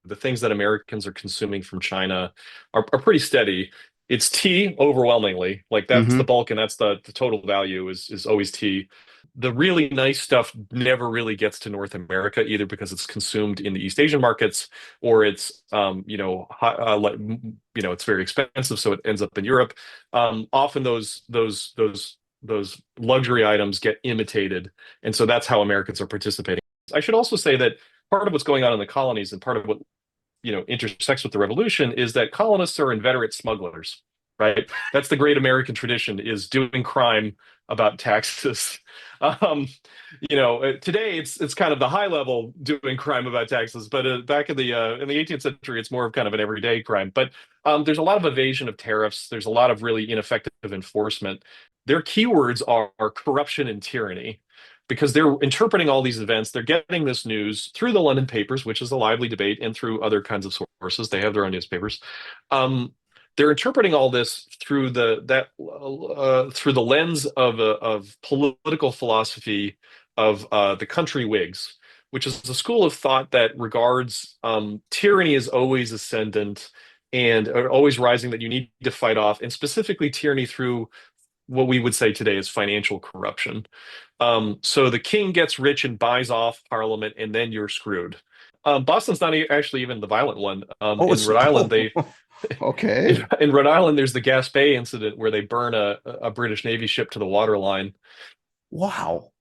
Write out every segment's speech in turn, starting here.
the things that Americans are consuming from China are pretty steady. It's tea overwhelmingly, like that's the Hmm. bulk, and that's the total value is always tea. The really nice stuff never really gets to North America either because it's consumed in the East Asian markets or it's it's very expensive, so it ends up in Europe. Often those luxury items get imitated, and so that's how Americans are participating. I should also say that part of what's going on in the colonies and part of what intersects with the revolution is that colonists are inveterate smugglers, right? That's the great American tradition is doing crime about taxes. Um, Today it's kind of the high level doing crime about taxes, but back in the 18th century, it's more of kind of an everyday crime. But there's a lot of evasion of tariffs. There's a lot of really ineffective enforcement. Their keywords are corruption and tyranny because they're interpreting all these events. They're getting this news through the London papers, which is a lively debate, and through other kinds of sources. They have their own newspapers. Um, they're interpreting all this through the lens of political philosophy of the country Whigs, which is a school of thought that regards tyranny as always ascendant and always rising, that you need to fight off, and specifically tyranny through what we would say today is financial corruption. So the king gets rich and buys off Parliament, and then you're screwed. Boston's not actually even the violent one. Oh, In it's Rhode Island, oh, okay. in Rhode Island, there's the Gaspé incident where they burn a British Navy ship to the waterline. Wow.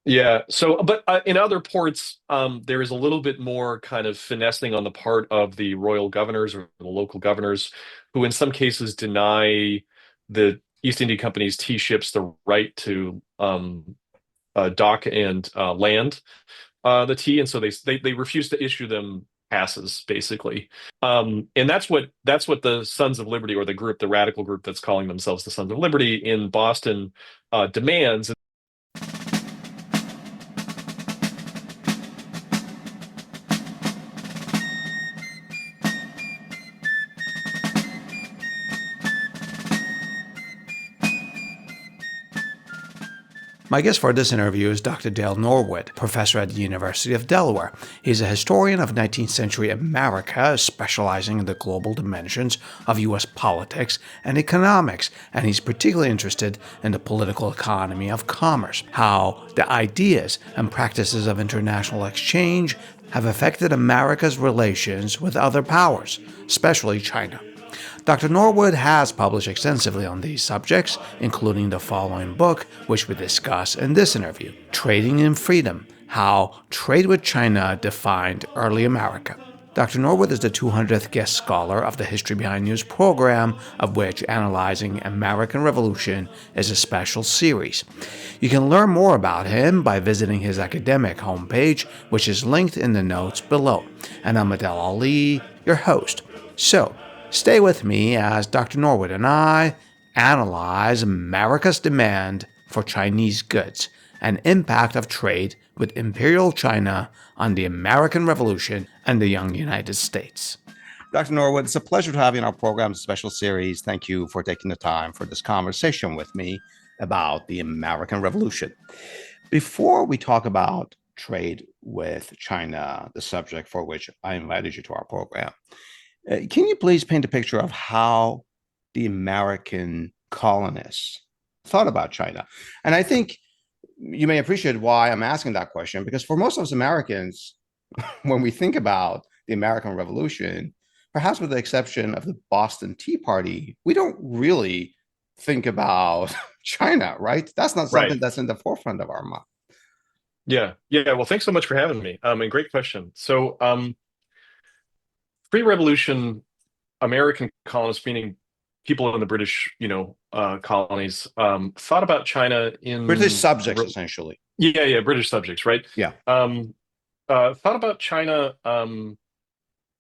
Yeah. So, but in other ports, there is a little bit more kind of finessing on the part of the royal governors or the local governors, who in some cases deny the East India Company's tea ships the right to dock and land the tea, and so they refuse to issue them passes, basically. And that's what the Sons of Liberty, or the radical group that's calling themselves the Sons of Liberty in Boston, demands. My guest for this interview is Dr. Dael Norwood, professor at the University of Delaware. He's a historian of 19th century America, specializing in the global dimensions of U.S. politics and economics, and he's particularly interested in the political economy of commerce, how the ideas and practices of international exchange have affected America's relations with other powers, especially China. Dr. Norwood has published extensively on these subjects, including the following book, which we discuss in this interview, Trading in Freedom: How Trade with China Defined Early America. Dr. Norwood is the 200th guest scholar of the History Behind News program, of which Analyzing American Revolution is a special series. You can learn more about him by visiting his academic homepage, which is linked in the notes below. And I'm Adel Ali, your host. So, stay with me as Dr. Norwood and I analyze America's demand for Chinese goods and impact of trade with Imperial China on the American Revolution and the young United States. Dr. Norwood, it's a pleasure to have you on our program's special series. Thank you for taking the time for this conversation with me about the American Revolution. Before we talk about trade with China, the subject for which I invited you to our program, can you please paint a picture of how the American colonists thought about China? And I think you may appreciate why I'm asking that question, because for most of us Americans, when we think about the American Revolution, perhaps with the exception of the Boston Tea Party, we don't really think about China, right? That's not Right. something that's in the forefront of our mind. Yeah. Yeah. Well, thanks so much for having me. And great question. So, pre-revolution American colonists, meaning people in the British, colonies, thought about China British subjects, essentially. yeah, British subjects, right? Yeah. Thought about China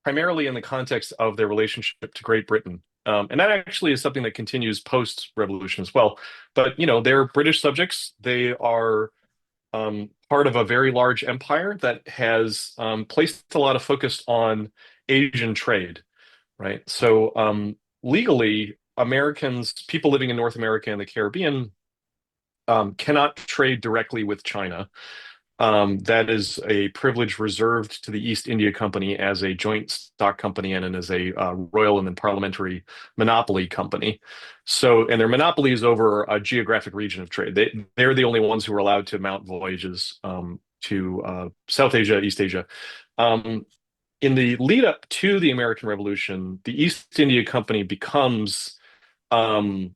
primarily in the context of their relationship to Great Britain. And that actually is something that continues post-revolution as well. But, they're British subjects. They are part of a very large empire that has placed a lot of focus on Asian trade, right? So legally, Americans, people living in North America and the Caribbean, cannot trade directly with China. That is a privilege reserved to the East India Company as a joint stock company and as a royal and then parliamentary monopoly company. So, and their monopoly is over a geographic region of trade. They're the only ones who are allowed to mount voyages to South Asia, East Asia. Um, in the lead up to the American Revolution, the East India Company um,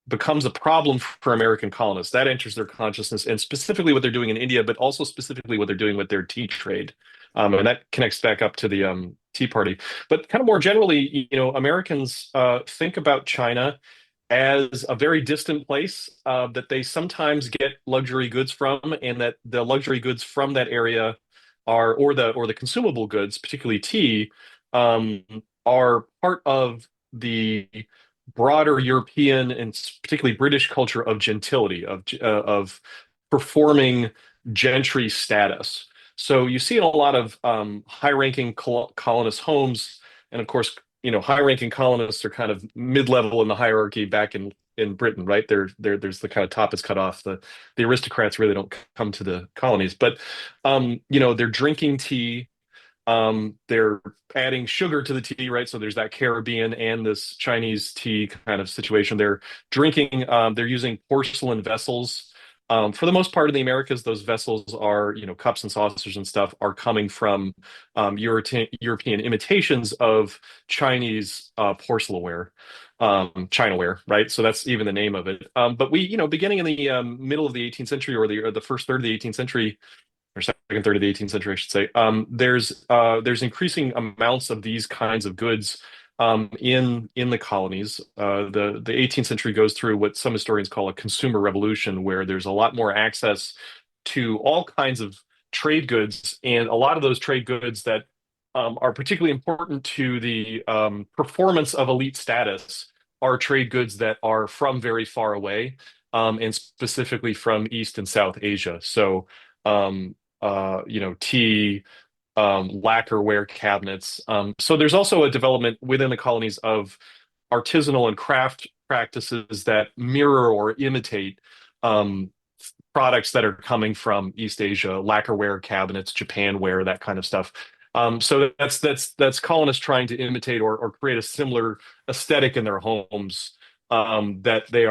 becomes a problem for American colonists. That enters their consciousness, and specifically what they're doing in India, but also specifically what they're doing with their tea trade. And that connects back up to the Tea Party. But kind of more generally, Americans think about China as a very distant place that they sometimes get luxury goods from, and that the luxury goods from that area or the consumable goods, particularly tea, um, are part of the broader European and particularly British culture of gentility, of performing gentry status. So you see in a lot of high-ranking colonist homes, and of course, high-ranking colonists are kind of mid-level in the hierarchy back in Britain, right? There's the kind of top is cut off. The aristocrats really don't come to the colonies, but they're drinking tea. They're adding sugar to the tea, right? So there's that Caribbean and this Chinese tea kind of situation. They're drinking, they're using porcelain vessels. For the most part in the Americas, those vessels are, cups and saucers and stuff are coming from European imitations of Chinese porcelainware, Chinaware, right? So that's even the name of it. But beginning in the middle of the 18th century or the first third of the 18th century, or second third of the 18th century, I should say. There's increasing amounts of these kinds of goods in the colonies. The 18th century goes through what some historians call a consumer revolution, where there's a lot more access to all kinds of trade goods, and a lot of those trade goods that are particularly important to the performance of elite status are trade goods that are from very far away, and specifically from East and South Asia. So um, tea, lacquerware cabinets. So there's also a development within the colonies of artisanal and craft practices that mirror or imitate um, products that are coming from East Asia, lacquerware cabinets, Japanware, that kind of stuff. So that's colonists trying to imitate or create a similar aesthetic in their homes that they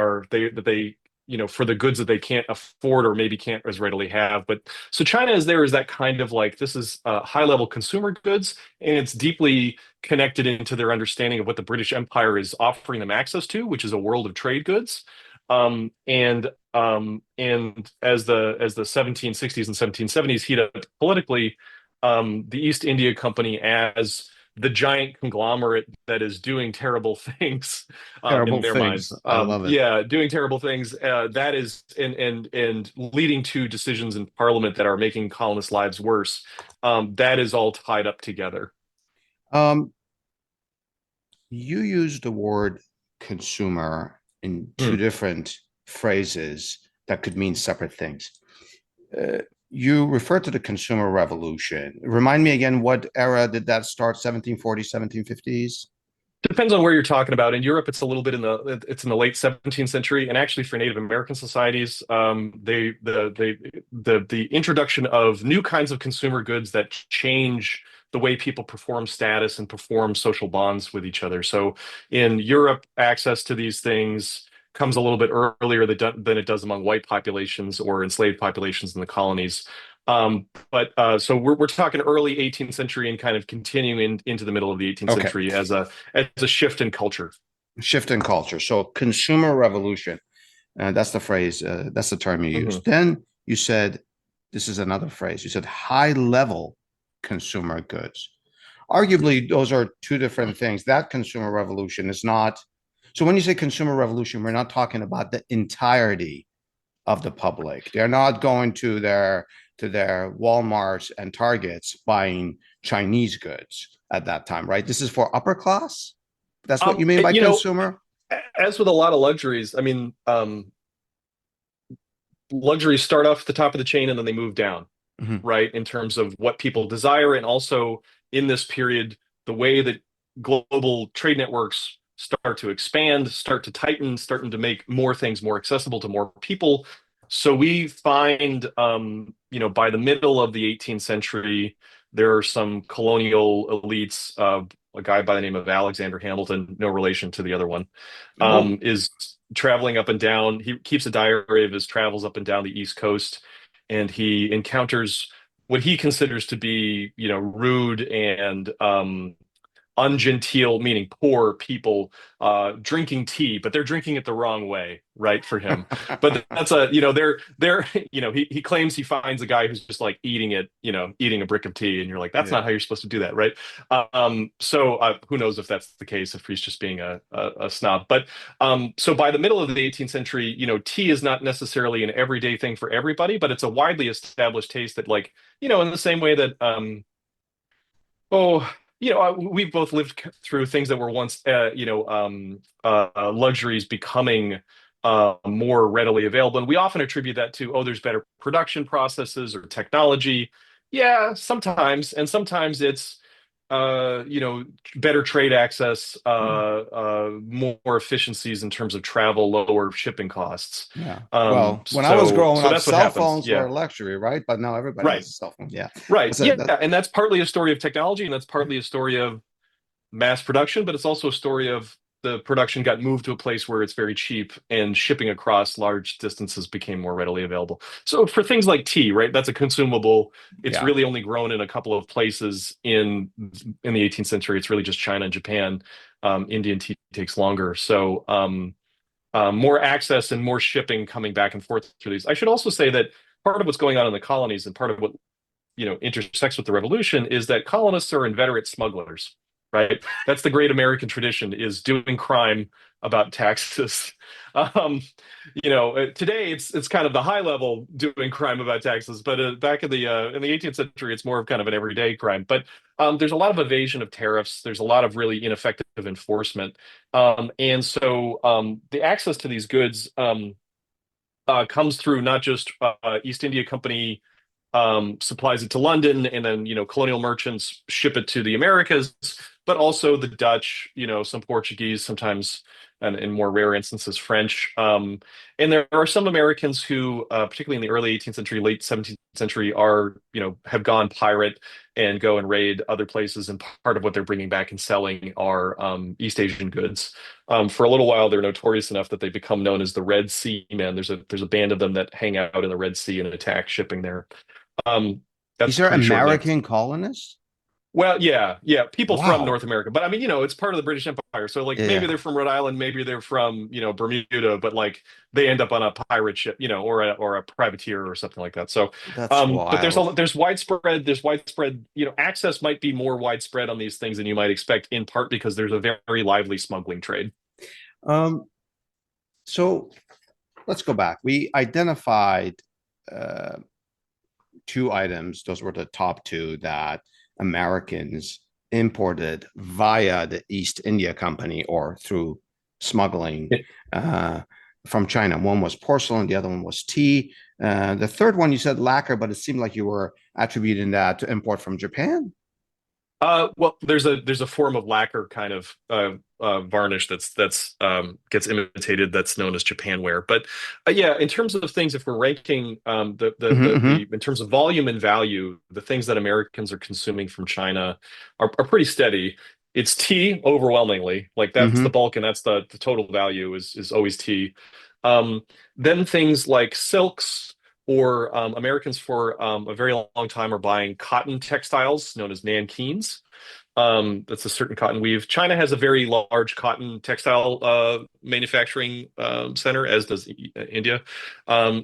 for the goods that they can't afford or maybe can't as readily have. But so China is there as that kind of like this is high level consumer goods, and it's deeply connected into their understanding of what the British Empire is offering them access to, which is a world of trade goods. And as the 1760s and 1770s heat up politically, the East India Company as the giant conglomerate that is doing terrible things in Terrible their things. minds. I love it. Yeah, doing terrible things. That is and leading to decisions in Parliament that are making colonists' lives worse. That is all tied up together. Um, you used the word consumer in two Hmm. different phrases that could mean separate things. Uh, you referred to the consumer revolution. Remind me again, what era did that start? 1740s, 1750s? Depends on where you're talking about. In Europe, it's in the late 17th century, and actually for Native American societies, the introduction of new kinds of consumer goods that change the way people perform status and perform social bonds with each other. So in Europe, access to these things comes a little bit earlier than it does among white populations or enslaved populations in the colonies. So we're talking early 18th century and kind of continuing into the middle of the 18th Okay. century as a shift in culture. Shift in culture. So consumer revolution. That's the phrase, that's the term you Mhm. used. Then you said, this is another phrase. You said high level consumer goods. Arguably, those are two different things. That consumer revolution is not. So when you say consumer revolution, we're not talking about the entirety of the public. They're not going to their Walmarts and Targets buying Chinese goods at that time, right? This is for upper class. That's what you mean by consumer? As with a lot of luxuries, I mean, luxuries start off at the top of the chain and then they move down, Mhm. right? In terms of what people desire. And also in this period, the way that global trade networks start to expand, start to tighten, starting to make more things more accessible to more people. So we find, by the middle of the 18th century, there are some colonial elites. A guy by the name of Alexander Hamilton, no relation to the other one, Oh, is traveling up and down. He keeps a diary of his travels up and down the East Coast, and he encounters what he considers to be, rude and ungenteel, meaning poor people drinking tea, but they're drinking it the wrong way, right? For him. But that's they're, he claims he finds a guy who's just like eating it, eating a brick of tea. And you're like, that's yeah. not how you're supposed to do that, right? So who knows if that's the case, if he's just being a snob. But so by the middle of the 18th century, tea is not necessarily an everyday thing for everybody, but it's a widely established taste that like, in the same way that, oh, we've both lived through things that were once, luxuries becoming more readily available. And we often attribute that to, oh, there's better production processes or technology. Yeah, sometimes. And sometimes it's, better trade access, more efficiencies in terms of travel, lower shipping costs. Yeah. Well, when I was So, growing so up, that's what cell happens. phones were Yeah. a luxury, right? But now everybody has Right. a cell phone. Yeah. Right. That's Yeah. it. And that's partly a story of technology, and that's partly a story of mass production, but it's also a story of the production got moved to a place where it's very cheap and shipping across large distances became more readily available. So for things like tea, right, that's a consumable. It's Yeah. really only grown in a couple of places in the 18th century. It's really just China and Japan. Indian tea takes longer. So more access and more shipping coming back and forth through these. I should also say that part of what's going on in the colonies and part of what intersects with the revolution is that colonists are inveterate smugglers, right? That's the great American tradition, is doing crime about taxes. um today it's kind of the high level doing crime about taxes, but back in the 18th century it's more of kind of an everyday crime. But there's a lot of evasion of tariffs, there's a lot of really ineffective enforcement, and so the access to these goods comes through not just East India Company supplies it to London, and then colonial merchants ship it to the Americas, but also the Dutch, some Portuguese, sometimes, and in more rare instances, French. And there are some Americans who, particularly in the early 18th century, late 17th century, are have gone pirate and go and raid other places, and part of what they're bringing back and selling are East Asian goods. For a little while, they're notorious enough that they become known as the Red Sea Men. There's a band of them that hang out in the Red Sea and attack shipping there. Um, These that's are pretty short-lived. American colonists? Well, yeah, yeah, people from Wow. North America, but I mean, it's part of the British Empire. So like maybe Yeah. they're from Rhode Island, maybe they're from, Bermuda, but like they end up on a pirate ship, or a privateer or something like that. So, That's but wild. there's widespread, access might be more widespread on these things than you might expect, in part because there's a very lively smuggling trade. Um, so let's go back. We identified uh, two items. Those were the top two that Americans imported via the East India Company or through smuggling uh, from China. One was porcelain, the other one was tea. The third one you said lacquer, but it seemed like you were attributing that to import from Japan. Well, there's a form of lacquer kind of varnish that's gets imitated, that's known as Japanware. But yeah, in terms of things, if we're ranking the in terms of volume and value, the things that Americans are consuming from China are pretty steady. It's tea overwhelmingly, like that's the Hmm. bulk, and that's the total value is always tea. Um, then things like silks, or Americans for a very long time are buying cotton textiles known as nankeens. That's a certain cotton weave. China has a very large cotton textile manufacturing center, as does India.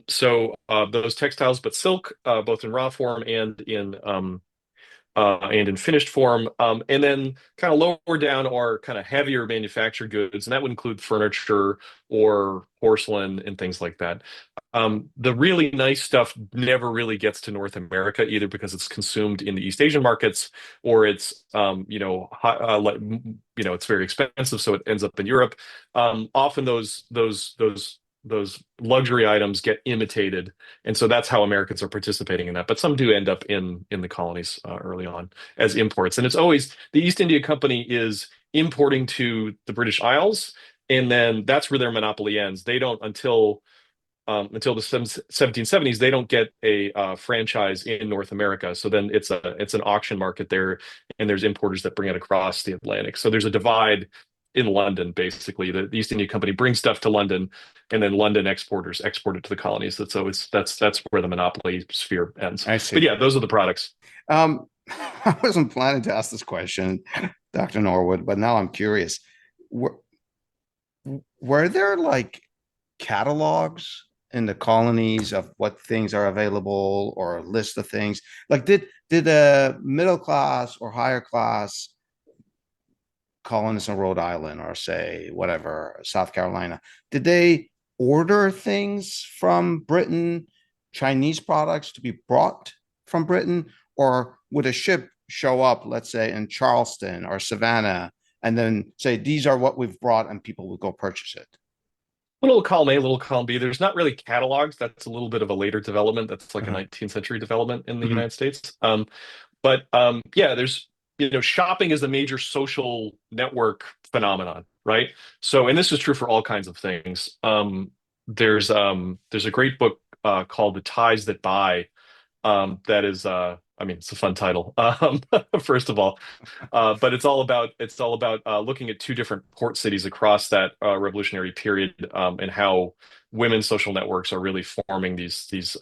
So those textiles, but silk, both in raw form and in finished form. And then kind of lower down are kind of heavier manufactured goods, and that would include furniture or porcelain and things like that. The really nice stuff never really gets to North America, either because it's consumed in the East Asian markets, or it's it's very expensive, so it ends up in Europe. Often those luxury items get imitated, and so that's how Americans are participating in that. But some do end up in the colonies early on as imports, and it's always the East India Company is importing to the British Isles, and then that's where their monopoly ends. They don't until until the 1770s, they don't get a franchise in North America. So then it's an auction market there, and there's importers that bring it across the Atlantic. So there's a divide in London, basically. The East India Company brings stuff to London, and then London exporters export it to the colonies. That's where the monopoly sphere ends. I But see. yeah, those are the products. I wasn't planning to ask this question, Dr. Norwood, but now I'm curious. Were, were there like catalogs in the colonies of what things are available or a list of things? Like did a middle class or higher class colonists in Rhode Island or say whatever, South Carolina, did they order things from Britain, Chinese products to be brought from Britain, or would a ship show up, let's say in Charleston or Savannah, and then say these are what we've brought, and people would go purchase it? Little column A, little column B. There's not really catalogs. That's a little bit of a later development. That's like a Uh-huh. 19th century development in the Mhm. United States. But yeah, there's shopping is a major social network phenomenon, right? So, and this is true for all kinds of things. There's a great book called The Ties That Buy. That is I mean, it's a fun title. First of all, but it's all about looking at two different port cities across that revolutionary period, and how women's social networks are really forming these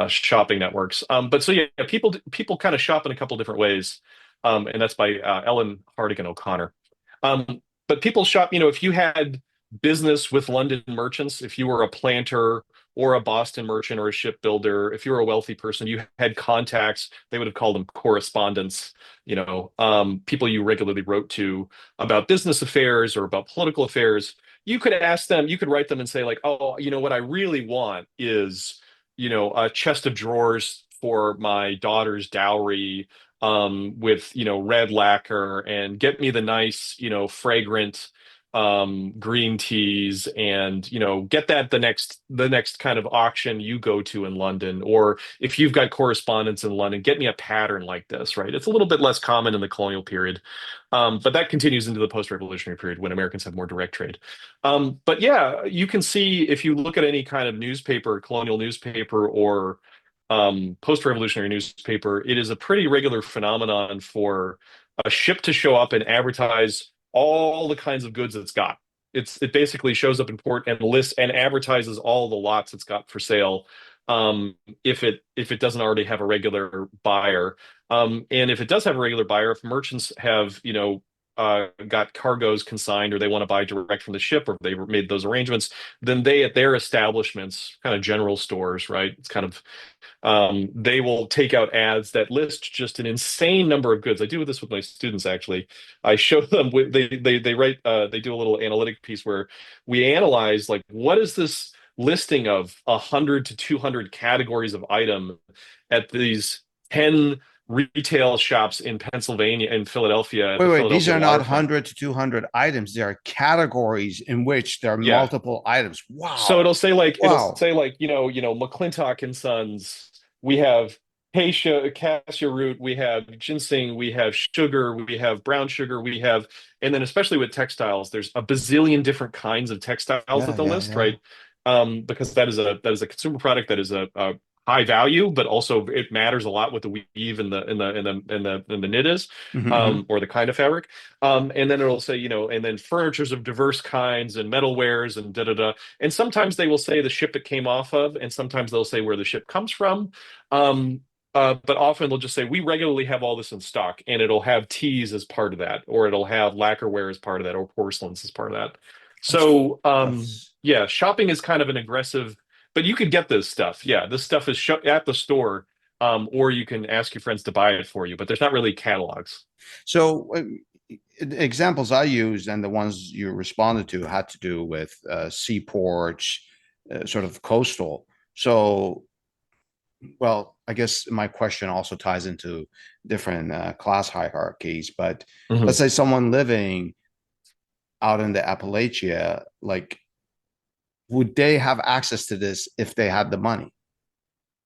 shopping networks. But so yeah, people kind of shop in a couple different ways, and that's by Ellen Hardigan O'Connor. But people shop, if you had business with London merchants, if you were a planter or a Boston merchant or a shipbuilder, if you were a wealthy person, you had contacts. They would have called them correspondents. People you regularly wrote to about business affairs or about political affairs. You could ask them, you could write them and say like, oh, what I really want is a chest of drawers for my daughter's dowry, with, red lacquer, and get me the nice, fragrant, green teas, and, get that the next kind of auction you go to in London. Or if you've got correspondence in London, get me a pattern like this, right? It's a little bit less common in the colonial period. But that continues into the post-revolutionary period when Americans have more direct trade. But yeah, you can see if you look at any kind of newspaper, colonial newspaper, or post-revolutionary newspaper, it is a pretty regular phenomenon for a ship to show up and advertise all the kinds of goods it's got. It basically shows up in port and lists and advertises all the lots it's got for sale. If it doesn't already have a regular buyer, and if it does have a regular buyer, if merchants have got cargoes consigned, or they want to buy direct from the ship, or they've made those arrangements, then they at their establishments, kind of general stores, right? It's kind of they will take out ads that list just an insane number of goods. I do this with my students, actually. I show them they write they do a little analytic piece where we analyze like what is this listing of 100 to 200 categories of item at these 10 retail shops in Pennsylvania and Philadelphia at Wait, the wait, these Philadelphia are not waterfront. 100 to 200 items. They are categories in which there are Yeah. multiple items. So Wow. it'll say like McClintock and Sons. We have cassia root, we have ginseng, we have sugar, we have brown sugar, and then especially with textiles, there's a bazillion different kinds of textiles Yeah, that they'll yeah, list, yeah. right? Because that is a consumer product that is a high value, but also it matters a lot what the weave and the knit is, Mhm. or the kind of fabric. And then it'll say, and then furnitures of diverse kinds and metalwares and da da da. And sometimes they will say the ship it came off of, and sometimes they'll say where the ship comes from. Um, but often they'll just say, we regularly have all this in stock, and it'll have teas as part of that, or it'll have lacquerware as part of that, or porcelains as part of that. That's So, that's yeah, shopping is kind of an aggressive, but you could get this stuff. Yeah, this stuff is at the store, or you can ask your friends to buy it for you, but there's not really catalogs. so examples I used and the ones you responded to had to do with seaports, sort of coastal. So, well, I guess my question also ties into different class hierarchies, but let's Mhm. say someone living out in the Appalachia, like, would they have access to this if they had the money?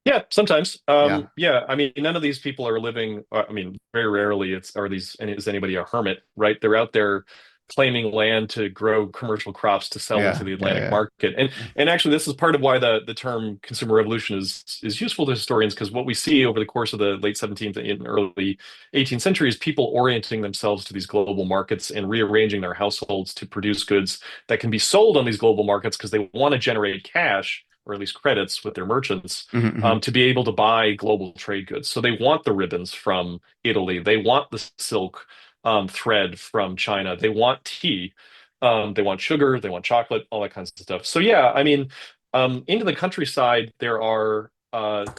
Yeah, sometimes. Yeah. Yeah, I mean, none of these people are living. I mean, very rarely is anybody a hermit, right? They're out there claiming land to grow commercial crops to sell into Yeah, the yeah, Atlantic yeah. market. And actually, this is part of why the term consumer revolution is useful to historians, because what we see over the course of the late 17th and early 18th century is people orienting themselves to these global markets and rearranging their households to produce goods that can be sold on these global markets because they want to generate cash, or at least credits with their merchants, Hmm. to be able to buy global trade goods. So they want the ribbons from Italy. They want the silk thread from China. They want tea. They want sugar. They want chocolate, all that kinds of stuff. So yeah, I mean, into the countryside, there are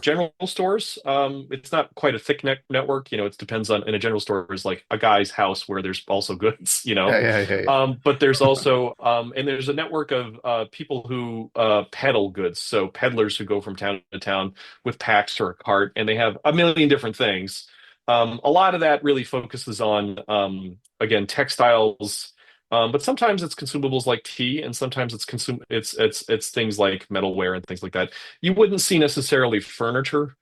general stores. It's not quite a thick network. It depends on, in a general store is like a guy's house where there's also goods, Yeah, yeah, yeah, yeah. But there's also, and there's a network of people who peddle goods. So peddlers who go from town to town with packs or a cart, and they have a million different things. A lot of that really focuses on, again, textiles, but sometimes it's consumables like tea, and sometimes it's things like metalware and things like that. You wouldn't see necessarily furniture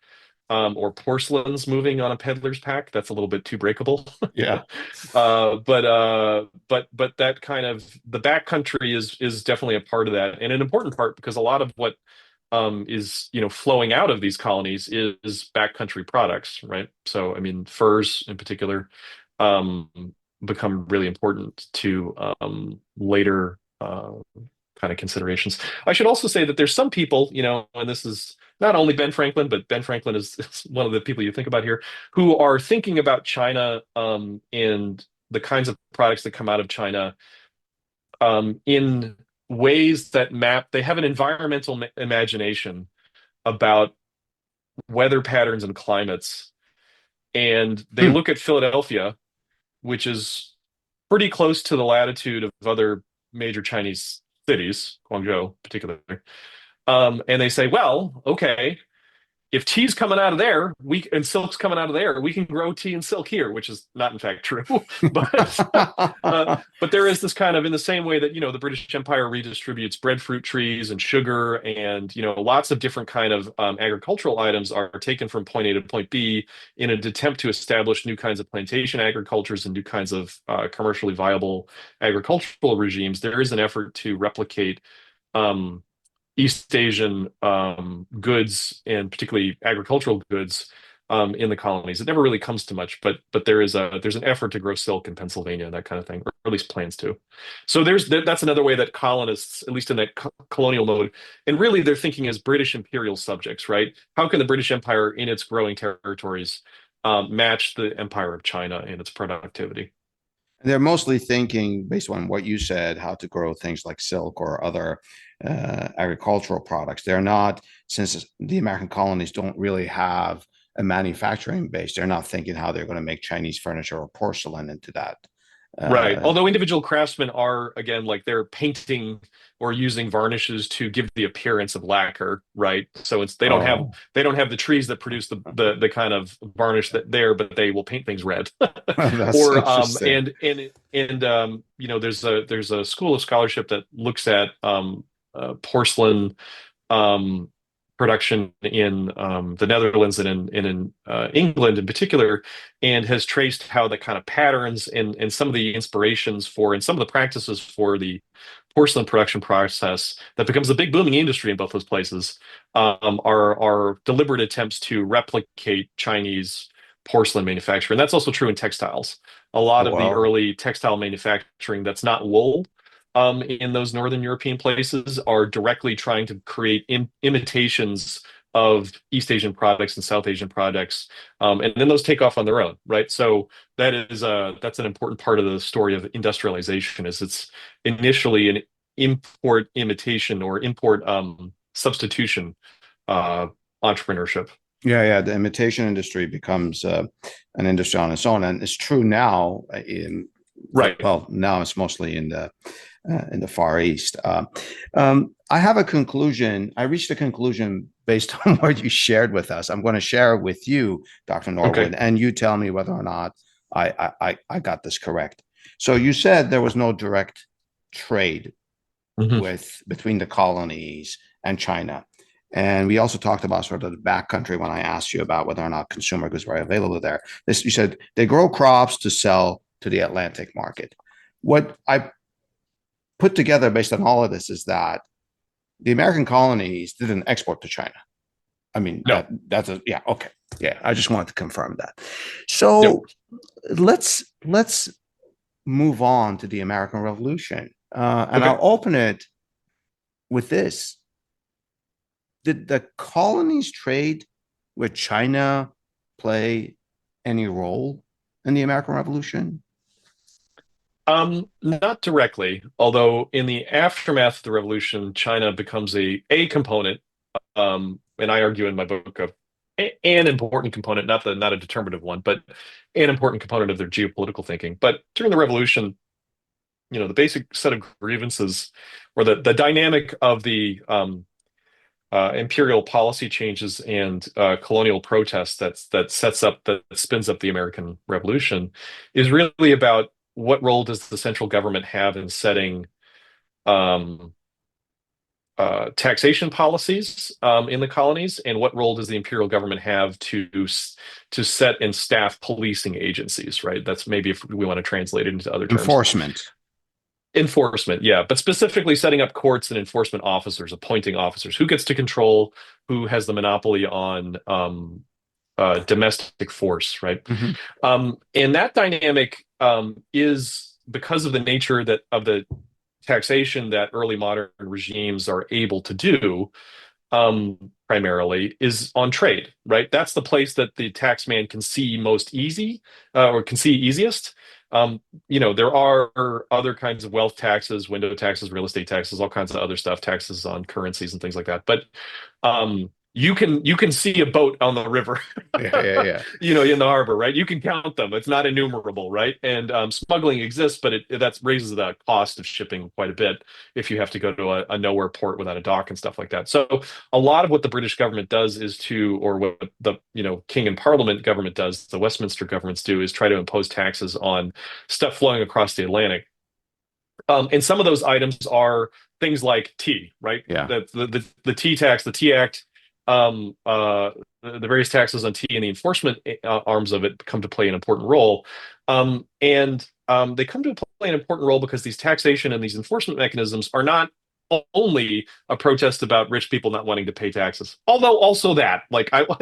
or porcelains moving on a peddler's pack. That's a little bit too breakable. Yeah. But that kind of the backcountry is definitely a part of that, and an important part, because a lot of what is flowing out of these colonies is backcountry products, right? So I mean, furs in particular um, become really important to later kind of considerations. I should also say that there's some people, and this is not only Ben Franklin, but Ben Franklin is one of the people you think about here, who are thinking about China and the kinds of products that come out of China in ways that map. They have an environmental imagination about weather patterns and climates, and they Hmm. look at Philadelphia, which is pretty close to the latitude of other major Chinese cities, Guangzhou in particular. And they say, well, okay, if tea's coming out of there, and silk's coming out of there, we can grow tea and silk here, which is not in fact true. but but there is this kind of, in the same way that the British Empire redistributes breadfruit trees and sugar, and lots of different kind of agricultural items are taken from point A to point B in an attempt to establish new kinds of plantation agricultures and new kinds of commercially viable agricultural regimes. There is an effort to replicate um, East Asian goods, and particularly agricultural goods, in the colonies. It never really comes to much, but there's an effort to grow silk in Pennsylvania and that kind of thing, or at least plans to. So that's another way that colonists, at least in that colonial mode, and really they're thinking as British imperial subjects, right? How can the British Empire in its growing territories match the Empire of China in its productivity? They're mostly thinking, based on what you said, how to grow things like silk or other agricultural products. They're not, since the American colonies don't really have a manufacturing base, they're not thinking how they're going to make Chinese furniture or porcelain into that. Right. Uh, Although individual craftsmen are, again, like they're painting or using varnishes to give the appearance of lacquer, right? So they don't have oh, the trees that produce the kind of varnish that there, but they will paint things red. that's Or interesting. there's a school of scholarship that looks at porcelain um, production in the Netherlands and in England in particular, and has traced how the kind of patterns and some of the inspirations for and some of the practices for the porcelain production process that becomes a big booming industry in both those places are deliberate attempts to replicate Chinese porcelain manufacture. And that's also true in textiles. A Oh, lot of the well. early textile manufacturing that's not wool in those Northern European places are directly trying to create imitations of East Asian products and South Asian products, and then those take off on their own, right? So that's an important part of the story of industrialization. Is it's initially an import imitation or import substitution uh, entrepreneurship. Yeah, yeah. The imitation industry becomes an industry on its own, and it's true now. Right. Well, now it's mostly in the Far East. I have a conclusion. I reached a conclusion based on what you shared with us. I'm going to share it with you, Dr. Okay. Norwood, and you tell me whether or not I got this correct. So you said there was no direct trade Mhm. with between the colonies and China. And we also talked about sort of the backcountry when I asked you about whether or not consumer goods were available there. You said they grow crops to sell to the Atlantic market. what I put together based on all of this is that the American colonies didn't export to China. I mean, No. that's a yeah, okay. Yeah, I just wanted to confirm that. Yep. So let's move on to the American Revolution. And Okay. I'll open it with this. Did the colonies trade with China play any role in the American Revolution? Not directly, although in the aftermath of the revolution, China becomes a component, and I argue in my book of an important component, not a determinative one, but an important component of their geopolitical thinking. But during the revolution, the basic set of grievances or the dynamic of the imperial policy changes and colonial protests that spins up the American Revolution is really about what role does the central government have in setting um, taxation policies in the colonies, and what role does the imperial government have to set and staff policing agencies, right? That's maybe if we want to translate it into other terms. Enforcement. Enforcement, yeah, but specifically setting up courts and enforcement officers, appointing officers. Who gets to control? Who has the monopoly on domestic force, right? Mm-hmm. And that dynamic is because of the nature that of the taxation that early modern regimes are able to do primarily is on trade, right? That's the place that the tax man can see most easy or can see easiest. There are other kinds of wealth taxes, window taxes, real estate taxes, all kinds of other stuff, taxes on currencies and things like that. But you can see a boat on the river, Yeah. in the harbor, right? You can count them. It's not innumerable, right? And smuggling exists, but that raises the cost of shipping quite a bit if you have to go to a nowhere port without a dock and stuff like that. So a lot of what the British government does or what the King and Parliament government does, the Westminster governments do, is try to impose taxes on stuff flowing across the Atlantic. And some of those items are things like tea, right? Yeah. The tea tax, the tea act, the various taxes on tea and the enforcement arms of it come to play an important role. And they come to play an important role because these taxation and these enforcement mechanisms are not only a protest about rich people not wanting to pay taxes, although also that, like, I don't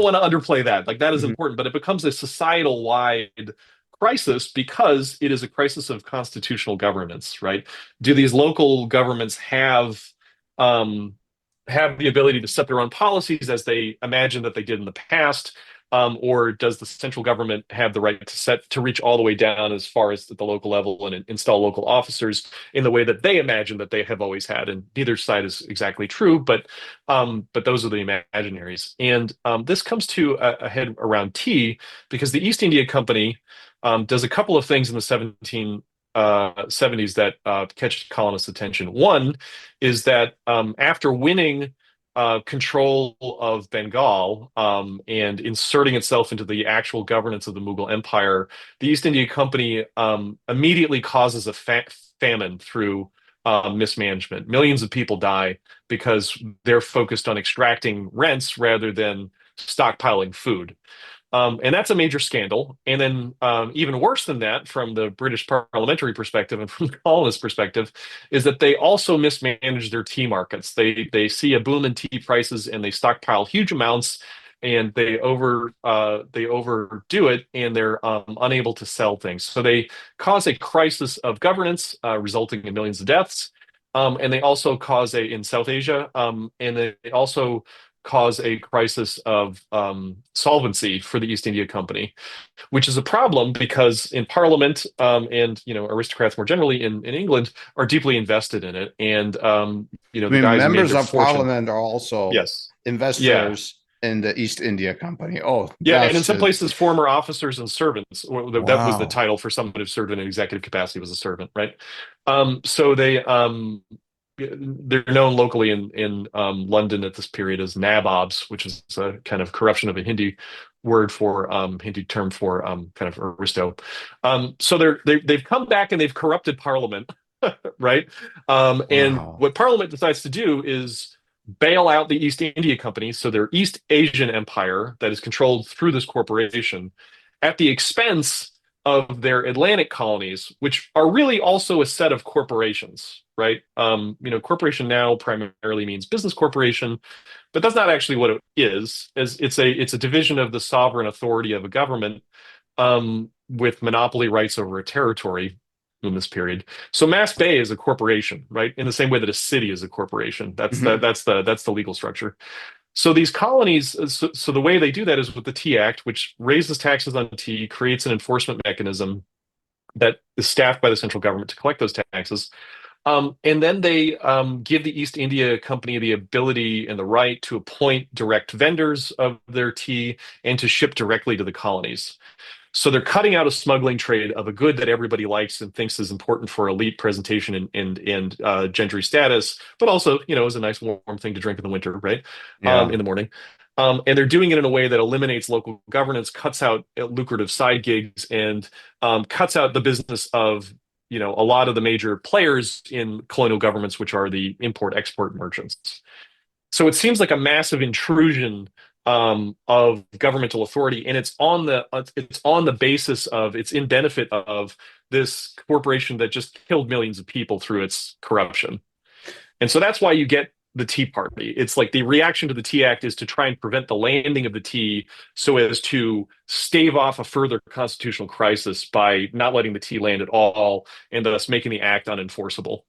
want to underplay that. Like, that is Mm-hmm. important, but it becomes a societal wide crisis because it is a crisis of constitutional governance, right? Do these local governments um, have the ability to set their own policies as they imagine that they did in the past? Or does the central government have the right to reach all the way down as far as at the local level and install local officers in the way that they imagine that they have always had? And neither side is exactly true, but those are the imaginaries. And this comes to a head around tea because the East India Company does a couple of things in the 1770s that catch colonists' attention. One is that after winning control of Bengal and inserting itself into the actual governance of the Mughal Empire, the East India Company immediately causes a famine through mismanagement. Millions of people die because they're focused on extracting rents rather than stockpiling food. And that's a major scandal. And then, even worse than that, from the British parliamentary perspective and from the colonist perspective, is that they also mismanage their tea markets. They see a boom in tea prices and they stockpile huge amounts, and they overdo it, and they're unable to sell things. So they cause a crisis of governance, resulting in millions of deaths. And they also cause in South Asia, and they also cause a crisis of solvency for the East India Company, which is a problem because in Parliament and aristocrats more generally in England are deeply invested in it, and I the mean, guys who made members their of fortune. parliament are also Yes, yeah, investors in the East India Company. Oh, yeah, and in that's some just places, former officers and servants. That was the wow. title for someone who served in an executive capacity, was a servant, right? So they're known locally in London at this period as nabobs, which is a kind of corruption of a Hindi word for Hindi term for kind of aristo. So they've come back and they've corrupted Parliament, right? And Wow. what Parliament decides to do is bail out the East India Company, so their East Asian empire that is controlled through this corporation, at the expense of their Atlantic colonies, which are really also a set of corporations, right? Corporation now primarily means business corporation, but that's not actually what it is. As it's a division of the sovereign authority of a government with monopoly rights over a territory in this period. So Mass Bay is a corporation, right? In the same way that a city is a corporation. Mhm. That's the legal structure. So these colonies, so the way they do that is with the Tea Act, which raises taxes on tea, creates an enforcement mechanism that is staffed by the central government to collect those taxes. And then they give the East India Company the ability and the right to appoint direct vendors of their tea and to ship directly to the colonies. So they're cutting out a smuggling trade of a good that everybody likes and thinks is important for elite presentation and gentry status, but also, is a nice warm thing to drink in the winter, right? Yeah. In the morning. And they're doing it in a way that eliminates local governance, cuts out lucrative side gigs, and cuts out the business of, a lot of the major players in colonial governments, which are the import-export merchants. So it seems like a massive intrusion of governmental authority, and it's on the basis of it's in benefit of this corporation that just killed millions of people through its corruption. And so that's why you get the Tea Party. It's like the reaction to the Tea Act is to try and prevent the landing of the tea so as to stave off a further constitutional crisis by not letting the tea land at all and thus making the act unenforceable.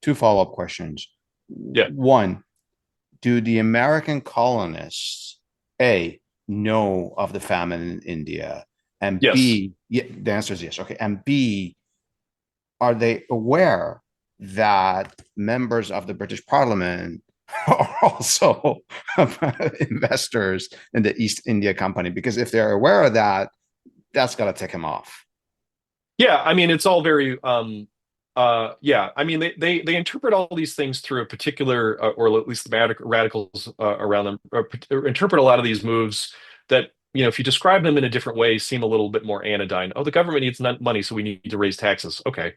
Two follow-up questions. Yeah. One, do the American colonists, A, know of the famine in India? And Yes. B, yeah, the answer is yes. Okay. And B, are they aware that members of the British Parliament are also investors in the East India Company? Because if they're aware of that, that's got to tick them off. Yeah, I mean it's all very yeah, I mean they interpret all these things through a particular or at least the radicals around them or interpret a lot of these moves that if you describe them in a different way seem a little bit more anodyne. Oh, the government needs money, so we need to raise taxes. Okay.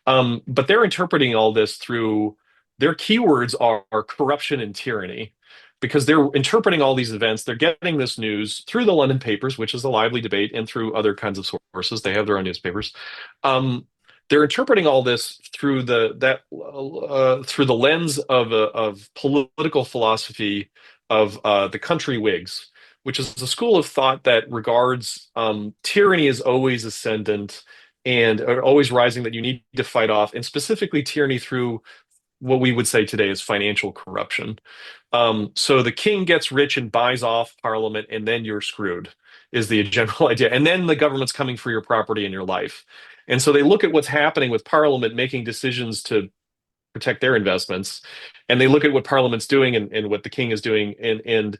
But they're interpreting all this through their keywords are corruption and tyranny because they're interpreting all these events. They're getting this news through the London papers, which is a lively debate, and through other kinds of sources. They have their own newspapers. Um, they're interpreting all this through through the lens of political philosophy of the country Whigs, which is a school of thought that regards tyranny as always ascendant and always rising, that you need to fight off, and specifically tyranny through what we would say today is financial corruption. So the king gets rich and buys off parliament, and then you're screwed, is the general idea. And then the government's coming for your property and your life. And so they look at what's happening with parliament making decisions to protect their investments, and they look at what parliament's doing and what the king is doing, and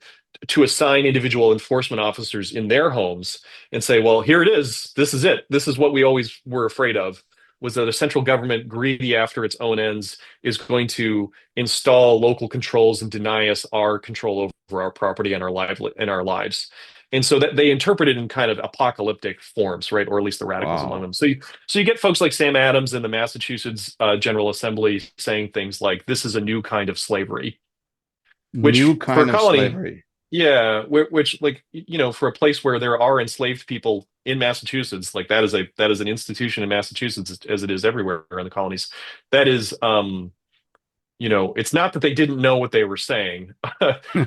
to assign individual enforcement officers in their homes and say, well, here it is. This is it. This is what we always were afraid of, was that a central government greedy after its own ends is going to install local controls and deny us our control over our property and our lives. And so that they interpret it in kind of apocalyptic forms, right? Or at least the radicals among Wow. them. So you get folks like Sam Adams in the Massachusetts General Assembly saying things like, "This is a new kind of slavery," New which for a kind of colony, slavery. yeah, which like for a place where there are enslaved people in Massachusetts, like that is an institution in Massachusetts as it is everywhere in the colonies. That is it's not that they didn't know what they were saying.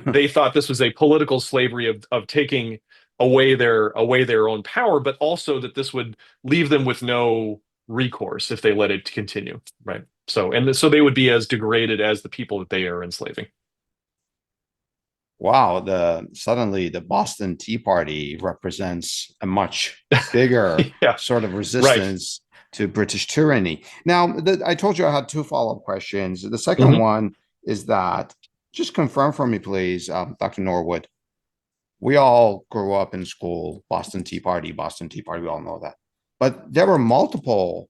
They thought this was a political slavery of taking away their own power, but also that this would leave them with no recourse if they let it continue, right? So they would be as degraded as the people that they are enslaving. Wow, suddenly the Boston Tea Party represents a much bigger Yeah, sort of right. resistance to British tyranny. Now, I told you I had two follow-up questions. The second Mhm. one is that just confirm for me, please, Dr. Norwood. We all grew up in school, Boston Tea Party, Boston Tea Party. We all know that. But there were multiple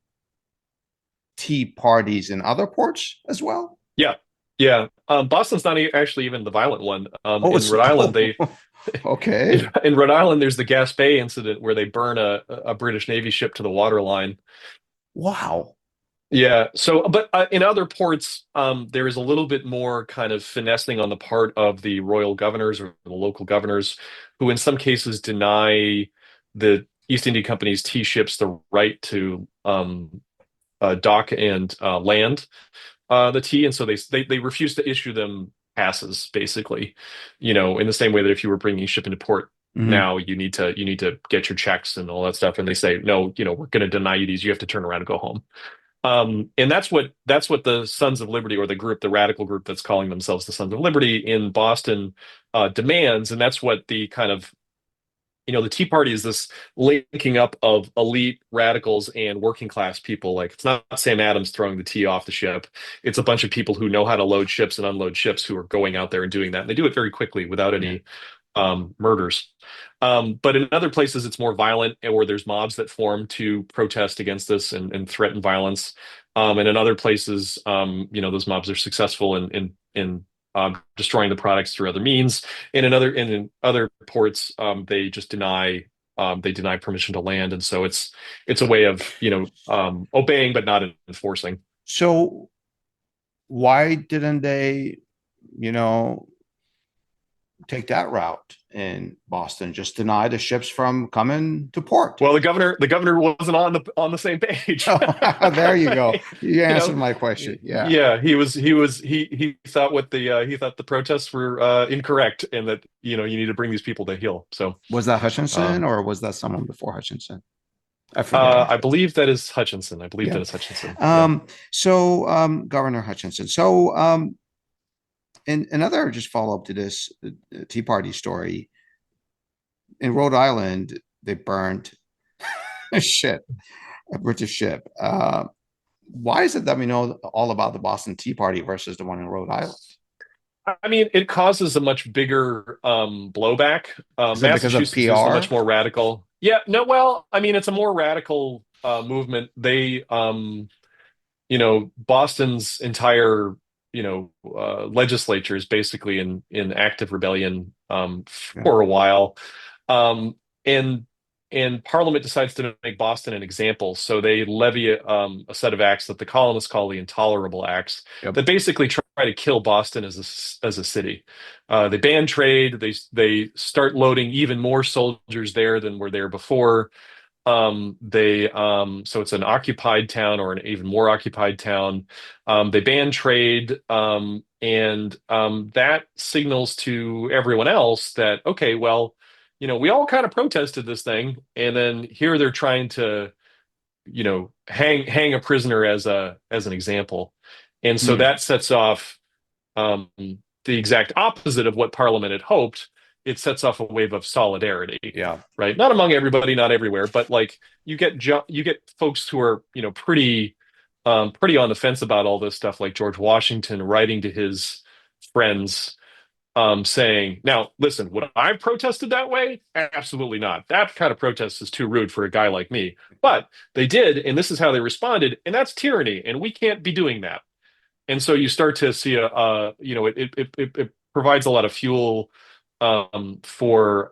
tea parties in other ports as well. Yeah, yeah. Boston's not actually even the violent one. Oh, In it's Rhode Island, oh, they in, okay. in Rhode Island, there's the Gaspé incident where they burn a British Navy ship to the waterline. Wow. Yeah. So, but in other ports, there is a little bit more kind of finessing on the part of the royal governors or the local governors, who in some cases deny the East India Company's tea ships the right to dock and land the tea, and so they refused to issue them passes, basically, in the same way that if you were bringing ship into port Hmm. now, you need to get your checks and all that stuff, and they say no, we're going to deny you these. You have to turn around and go home. And that's what the Sons of Liberty, or the radical group that's calling themselves the Sons of Liberty in Boston, demands, and that's what the kind of the Tea Party is, this linking up of elite radicals and working class people. Like, it's not Sam Adams throwing the tea off the ship. It's a bunch of people who know how to load ships and unload ships who are going out there and doing that. And they do it very quickly without Yeah. any murders. But in other places, it's more violent, or there's mobs that form to protest against this and threaten violence. And in other places, those mobs are successful in destroying the products through other means. And in other ports, they deny permission to land, and so it's a way of obeying but not enforcing. So why didn't they, you know, take that route in Boston? Just deny the ships from coming to port. Well, the governor wasn't on the same page. Oh, there you go. Right? You You answered know, my question. Yeah. yeah, he thought he thought the protests were incorrect, and that you need to bring these people to heel. So Was that Hutchinson um, or was that someone before Hutchinson? I forget I actually. believe that is Hutchinson. I believe Yeah. that is Hutchinson. Yeah. Governor Hutchinson. In another just follow up to this Tea Party story, in Rhode Island, they burned a ship, a British ship. Why is it that we know all about the Boston Tea Party versus the one in Rhode Island? I mean, it causes a much bigger blowback. Is it because of Massachusetts is a PR? much more radical. Yeah, no, well, I mean, it's a more radical movement. Boston's entire, legislature is basically in active rebellion Yeah. for a while. Um, and and Parliament decides to make Boston an example. So they levy a set of acts that the colonists call the Intolerable Acts, Yep. that basically try to kill Boston as a city. They ban trade. They start loading even more soldiers there than were there before. So it's an occupied town, or an even more occupied town. They ban trade, and that signals to everyone else that, okay, well, we all kind of protested this thing, and then here they're trying to, hang a prisoner as an example, and so Hmm. that sets off the exact opposite of what Parliament had hoped. It sets off a wave of solidarity, Yeah. right? Not among everybody, not everywhere, but like you get folks who are pretty on the fence about all this stuff, like George Washington writing to his friends, saying, "Now, listen, would I have protested that way? Absolutely not. That kind of protest is too rude for a guy like me. But they did, and this is how they responded, and that's tyranny, and we can't be doing that." And so you start to see it provides a lot of fuel for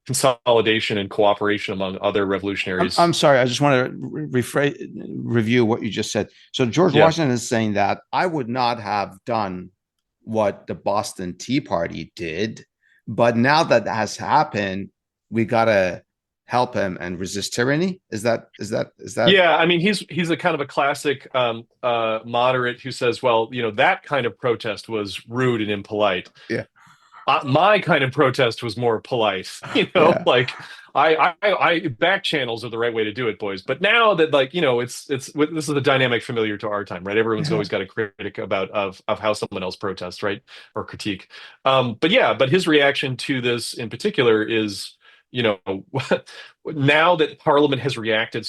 consolidation and cooperation among other I'm revolutionaries. sorry. I just want to review what you just said. So George Yeah. Washington is saying that I would not have done what the Boston Tea Party did, but now that has happened, we gotta help him and resist tyranny. Is that? Yeah, I mean, he's a kind of a classic moderate who says, well, that kind of protest was rude and impolite. Yeah. My kind of protest was more polite. Yeah. Like, I back channels are the right way to do it, boys. But now that, like, this is a dynamic familiar to our time, right? Everyone's Yeah. always got a critic of how someone else protests, right? Or critique. But his reaction to this in particular is, you know, now that Parliament has reacted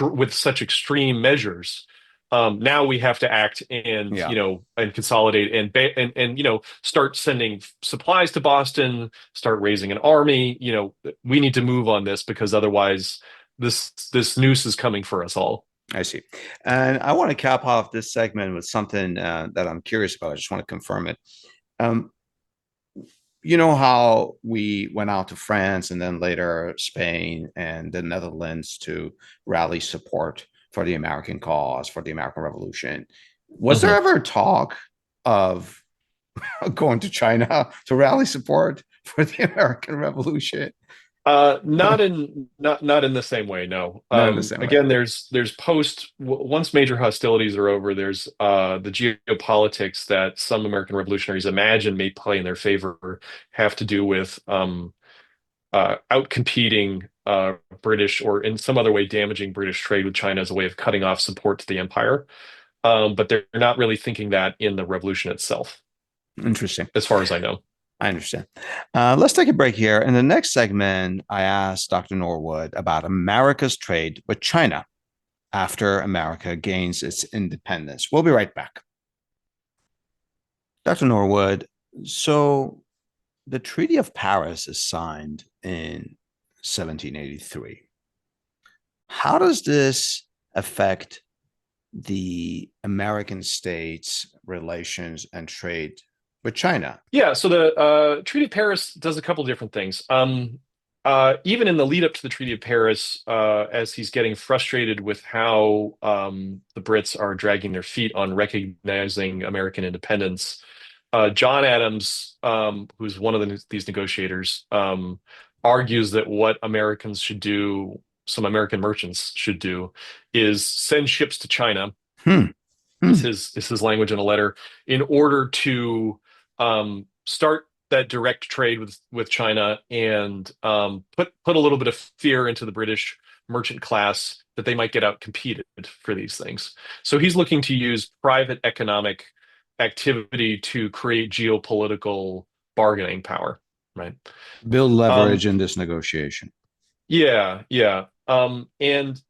with such extreme measures, now we have to act and Yeah. and consolidate and start sending supplies to Boston, start raising an army. We need to move on this, because otherwise this noose is coming for us all. I see. And I want to cap off this segment with something that I'm curious about. I just want to confirm it. Um, you know how we went out to France and then later Spain and the Netherlands to rally support for the American cause, for the American Revolution. Was there Mhm. ever talk of going to China to rally support for the American Revolution? Not in not in the same way, no. Not in the same way. Again, there's once major hostilities are over, there's the geopolitics that some American revolutionaries imagine may play in their favor have to do with outcompeting British or in some other way damaging British trade with China as a way of cutting off support to the empire. But they're not really thinking that in the revolution itself, Interesting. as far as I know. I understand. Let's take a break here. In the next segment, I asked Dr. Norwood about America's trade with China after America gains its independence. We'll be right back. Dr. Norwood, so the Treaty of Paris is signed in 1783. How does this affect the American states' relations and trade with China? Yeah, so the Treaty of Paris does a couple different things. Even in the lead up to the Treaty of Paris, as he's getting frustrated with how the Brits are dragging their feet on recognizing American independence, John Adams, who's one of these negotiators, argues that what Americans should do, some American merchants should do, is send ships to China. Hmm. Hmm. Is his language in a letter in order to start that direct trade with China and put a little bit of fear into the British merchant class that they might get out competed for these things. So he's looking to use private economic activity to create geopolitical bargaining power, right? Build Um, leverage in this negotiation. yeah, yeah. And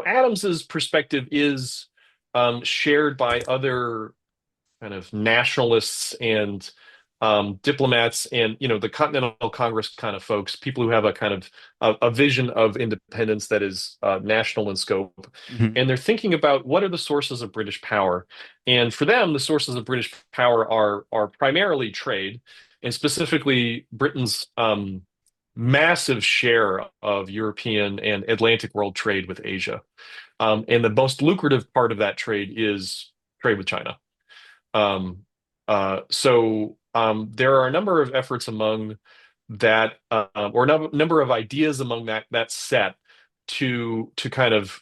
Adams's perspective is shared by other kind of nationalists and diplomats and the Continental Congress kind of folks, people who have a kind of a vision of independence that is national in scope, Mhm. and they're thinking about what are the sources of British power, and for them, the sources of British power are primarily trade, and specifically Britain's massive share of European and Atlantic world trade with Asia, and the most lucrative part of that trade is trade with China. So there are a number of efforts among that, or number of ideas among that set to kind of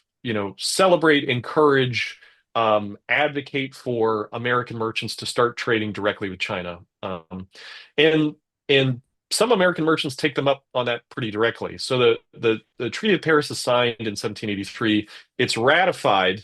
celebrate, encourage, advocate for American merchants to start trading directly with China, and and some American merchants take them up on that pretty directly. So the Treaty of Paris is signed in 1783. It's ratified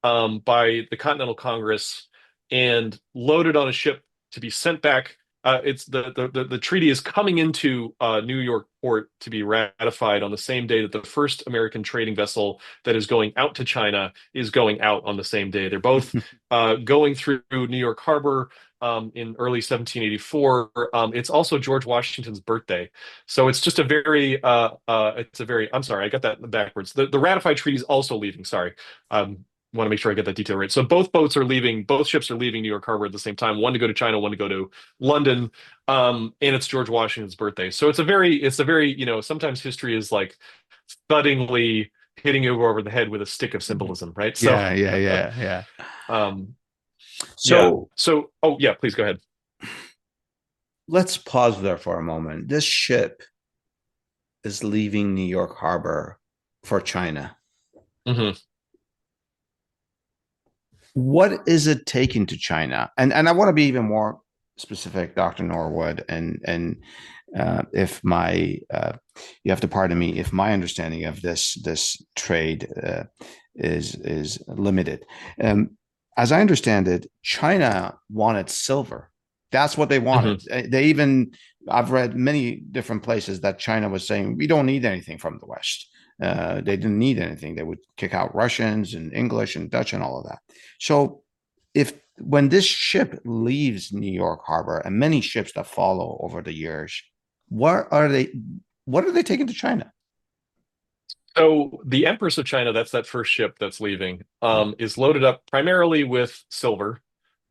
by the Continental Congress and loaded on a ship to be sent back. It's the treaty is coming into New York port to be ratified on the same day that the first American trading vessel that is going out to China is going out on the same day. They're both going through New York Harbor in early 1784. It's also George Washington's birthday, so it's just a very I'm sorry, I got that backwards. The ratified treaty is also leaving. Sorry. Want to make sure I get that detail right. So both ships are leaving New York Harbor at the same time, one to go to China, one to go to London. And it's George Washington's birthday. So it's a very, sometimes history is like thuddingly hitting you over the head with a stick of symbolism, right? So, Yeah, yeah, yeah, yeah. um, yeah. So Oh yeah, please go ahead. let's pause there for a moment. This ship is leaving New York Harbor for China. Hmm. What is it taking to China? And I want to be even more specific, Dr. Norwood, and if my you have to pardon me if my understanding of this trade is limited. As I understand it, China wanted silver. That's what they wanted. Hmm. They even I've read many different places that China was saying we don't need anything from the West. They didn't need anything. They would kick out Russians and English and Dutch and all of that. So if when this ship leaves New York Harbor and many ships that follow over the years, what are they what are they taking to China? So the Empress of China, that's that first ship that's leaving, Yeah. is loaded up primarily with silver.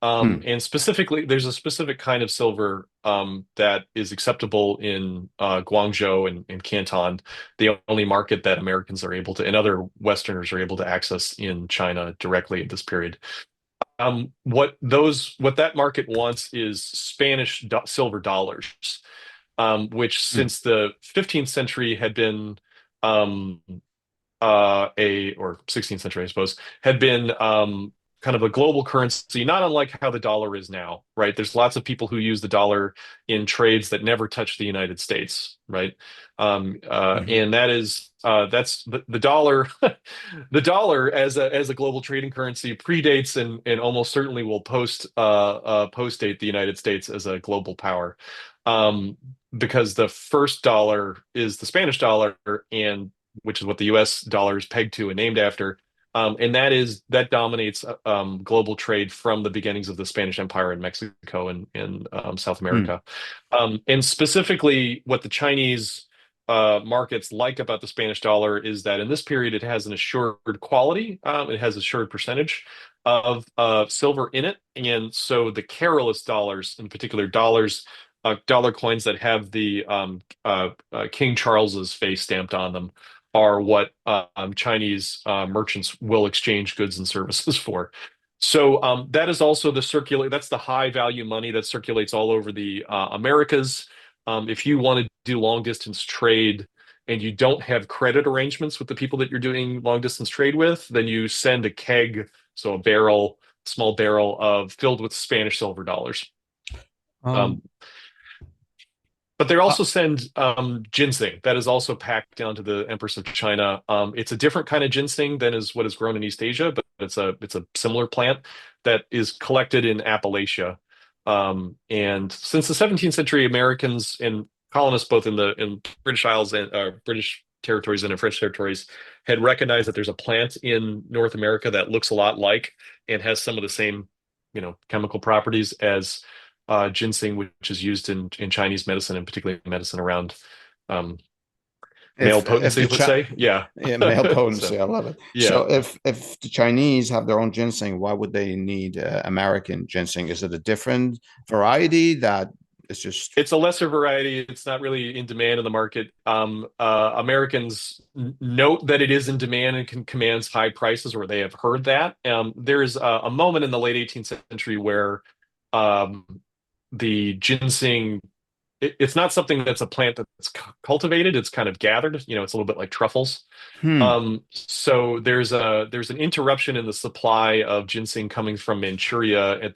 Hmm. And specifically, there's a specific kind of silver that is acceptable in Guangzhou and Canton, the only market that Americans are able to, and other Westerners are able to access in China directly at this period. What that market wants is Spanish silver dollars. which Hmm. since the 15th century had been um, or 16th century, I suppose, had been kind of a global currency, not unlike how the dollar is now, right? There's lots of people who use the dollar in trades that never touch the United States, right? Mhm. And that's the dollar. The dollar as a global trading currency predates and almost certainly will post date the United States as a global power. Um, because the first dollar is the Spanish dollar, and which is what the U.S. dollar is pegged to and named after. And that dominates global trade from the beginnings of the Spanish Empire in Mexico and South Hmm. America. And specifically, what the Chinese markets like about the Spanish dollar is that in this period it has an assured quality, it has assured percentage of silver in it, and so the carolus dollars, in particular dollar coins that have the King Charles's face stamped on them, are what Chinese merchants will exchange goods and services for. So that is also that's the high value money that circulates all over the Americas. If you want to do long distance trade and you don't have credit arrangements with the people that you're doing long distance trade with, then you send a keg, so a barrel, small barrel of filled with Spanish silver dollars. Um, Um, but they uh, also send ginseng that is also packed down to the Empress of China. It's a different kind of ginseng than is what is grown in East Asia, but it's a similar plant that is collected in Appalachia. And since the 17th century, Americans and colonists, both in British Isles and British territories and in French territories, had recognized that there's a plant in North America that looks a lot like and has some of the same, chemical properties as ginseng, which is used in Chinese medicine and particularly medicine around um, male if the potency, let's say. Yeah. yeah, male So, potency, I love it. yeah. So if the Chinese have their own ginseng, why would they need American ginseng? Is it a different variety that is just It's a lesser variety. It's not really in demand in the market. Americans note that it is in demand and can commands high prices, or they have heard that. There is a moment in the late 18th century where um, the ginseng it's not something that's a plant that's cultivated. It's kind of gathered. It's a little bit like truffles. hmm? So there's an interruption in the supply of ginseng coming from Manchuria in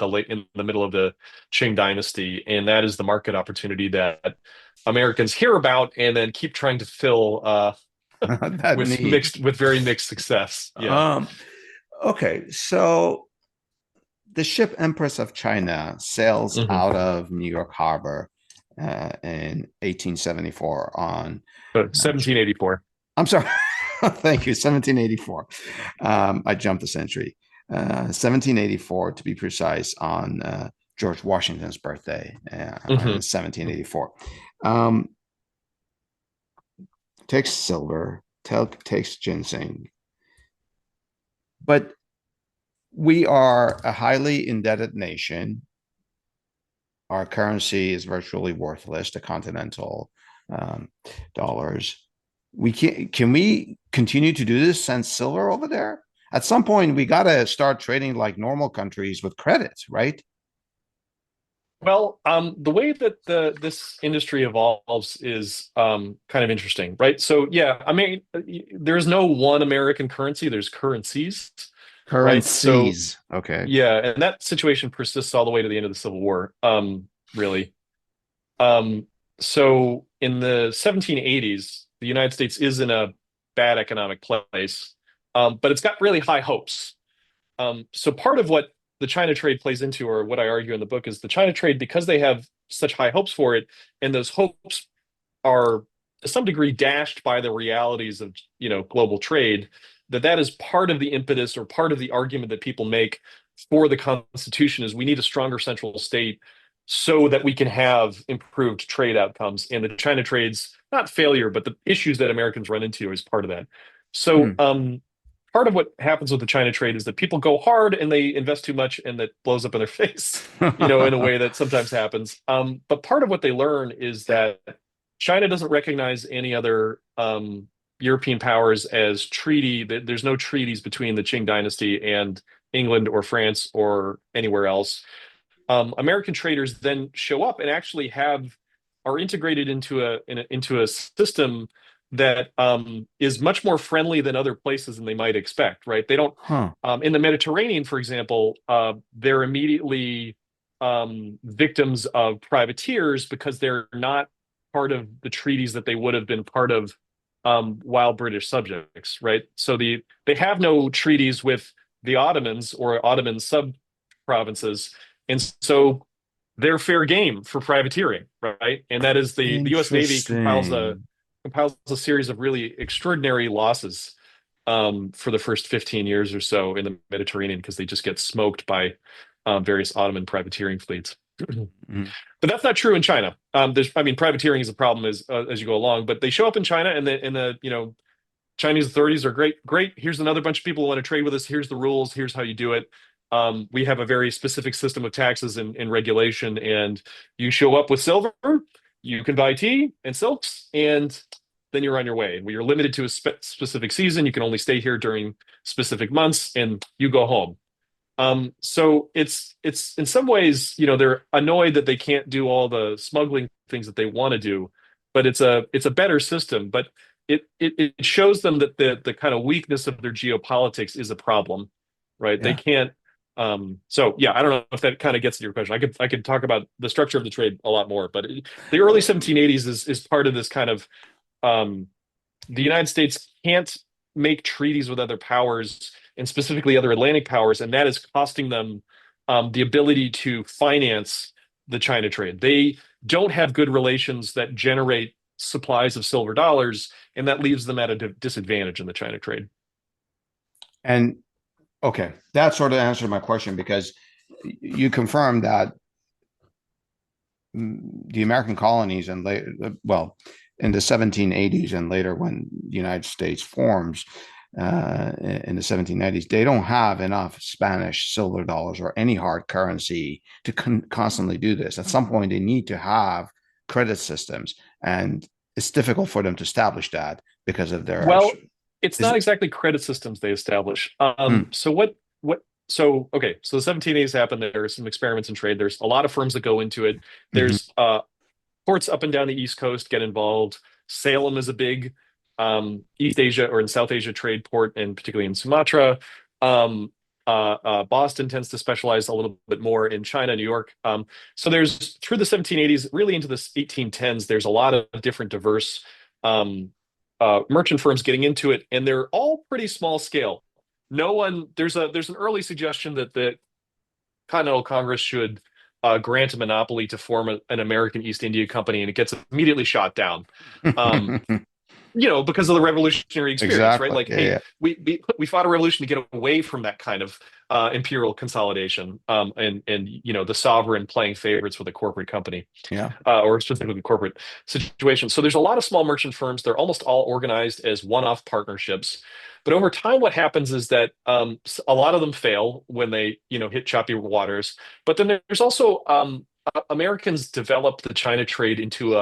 the middle of the Qing dynasty, and that is the market opportunity that Americans hear about and then keep trying to fill That need. with very mixed success. Yeah. Um, okay, so the ship Empress of China sails Hmm. out of New York Harbor in 1874 on. 1784. I'm sorry. Thank you. 1784. I jumped a century. 1784 to be precise, on George Washington's birthday Hmm. in 1784. Um, takes silver, takes ginseng, but we are a highly indebted nation. Our currency is virtually worthless, the continental um, dollars. Can we continue to do this, send silver over there? At some point, we got to start trading like normal countries with credits, right? Well, the way that this industry evolves is kind of interesting, right? So, yeah, I mean, there's no one American currency. There's currencies, right? So, Currencies. Okay. yeah, and that situation persists all the way to the end of the Civil War, really. Um, so, in the 1780s, the United States is in a bad economic place, but it's got really high hopes. So part of what the China trade plays into, or what I argue in the book, is the China trade, because they have such high hopes for it, and those hopes are to some degree dashed by the realities of global trade, that is part of the impetus or part of the argument that people make for the Constitution is we need a stronger central state so that we can have improved trade outcomes. And the China trade's not failure, but the issues that Americans run into is part of that. So Hmm. part of what happens with the China trade is that people go hard and they invest too much and that blows up in their face, in a way that sometimes happens. But part of what they learn is that China doesn't recognize any other European powers as treaty. There's no treaties between the Qing dynasty and England or France or anywhere else. American traders then show up and actually have are integrated into a system that is much more friendly than other places than they might expect, right? They don't Huh. in the Mediterranean, for example, they're immediately victims of privateers because they're not part of the treaties that they would have been part of while British subjects, right? So they have no treaties with the Ottomans or Ottoman sub provinces, and so they're fair game for privateering, right? And that is the U.S. Navy Interesting. compiles a series of really extraordinary losses for the first 15 years or so in the Mediterranean because they just get smoked by various Ottoman privateering fleets. Mm. But that's not true in China. I mean, privateering is a problem as you go along, but they show up in China, and the Chinese authorities are great. Great. Here's another bunch of people who want to trade with us. Here's the rules. Here's how you do it. We have a very specific system of taxes and regulation, and you show up with silver, you can buy tea and silks, and then you're on your way. And you're limited to a specific season. You can only stay here during specific months, and you go home. So it's in some ways, they're annoyed that they can't do all the smuggling things that they want to do, but it's a better system. But it shows them that the kind of weakness of their geopolitics is a problem, right? They Yeah. can't. So yeah, I don't know if that kind of gets to your question. I could talk about the structure of the trade a lot more, but the early 1780s is part of this kind of um, the United States can't make treaties with other powers and specifically other Atlantic powers, and that is costing them the ability to finance the China trade. They don't have good relations that generate supplies of silver dollars, and that leaves them at a disadvantage in the China trade. And okay, that sort of answered my question because you confirmed that the American colonies and later, well, in the 1780s and later when the United States forms in the 1790s, they don't have enough Spanish silver dollars or any hard currency to constantly do this. At some point, they need to have credit systems, and it's difficult for them to establish that because of their Well, actual. it's Is not it? exactly credit systems they establish. Hmm. So what so okay, so the 1780s happened. There are some experiments in trade. There's a lot of firms that go into it. Hmm. There's ports up and down the East Coast get involved. Salem is a big East Asia or in South Asia trade port, and particularly in Sumatra. Boston tends to specialize a little bit more in China, New York. So there's through the 1780s, really into the 1810s, there's a lot of different diverse merchant firms getting into it, and they're all pretty small scale. No one there's an early suggestion that the Continental Congress should grant a monopoly to form an American East India Company, and it gets immediately shot down. Um, because of the revolutionary experience, right? Exactly. Like, Yeah, hey, yeah. we fought a revolution to get away from that kind of imperial consolidation, and the sovereign playing favorites with a corporate company, Yeah. or specifically corporate situation. So there's a lot of small merchant firms. They're almost all organized as one-off partnerships. But over time, what happens is that a lot of them fail when they, hit choppy waters. But then there's also Americans develop the China trade into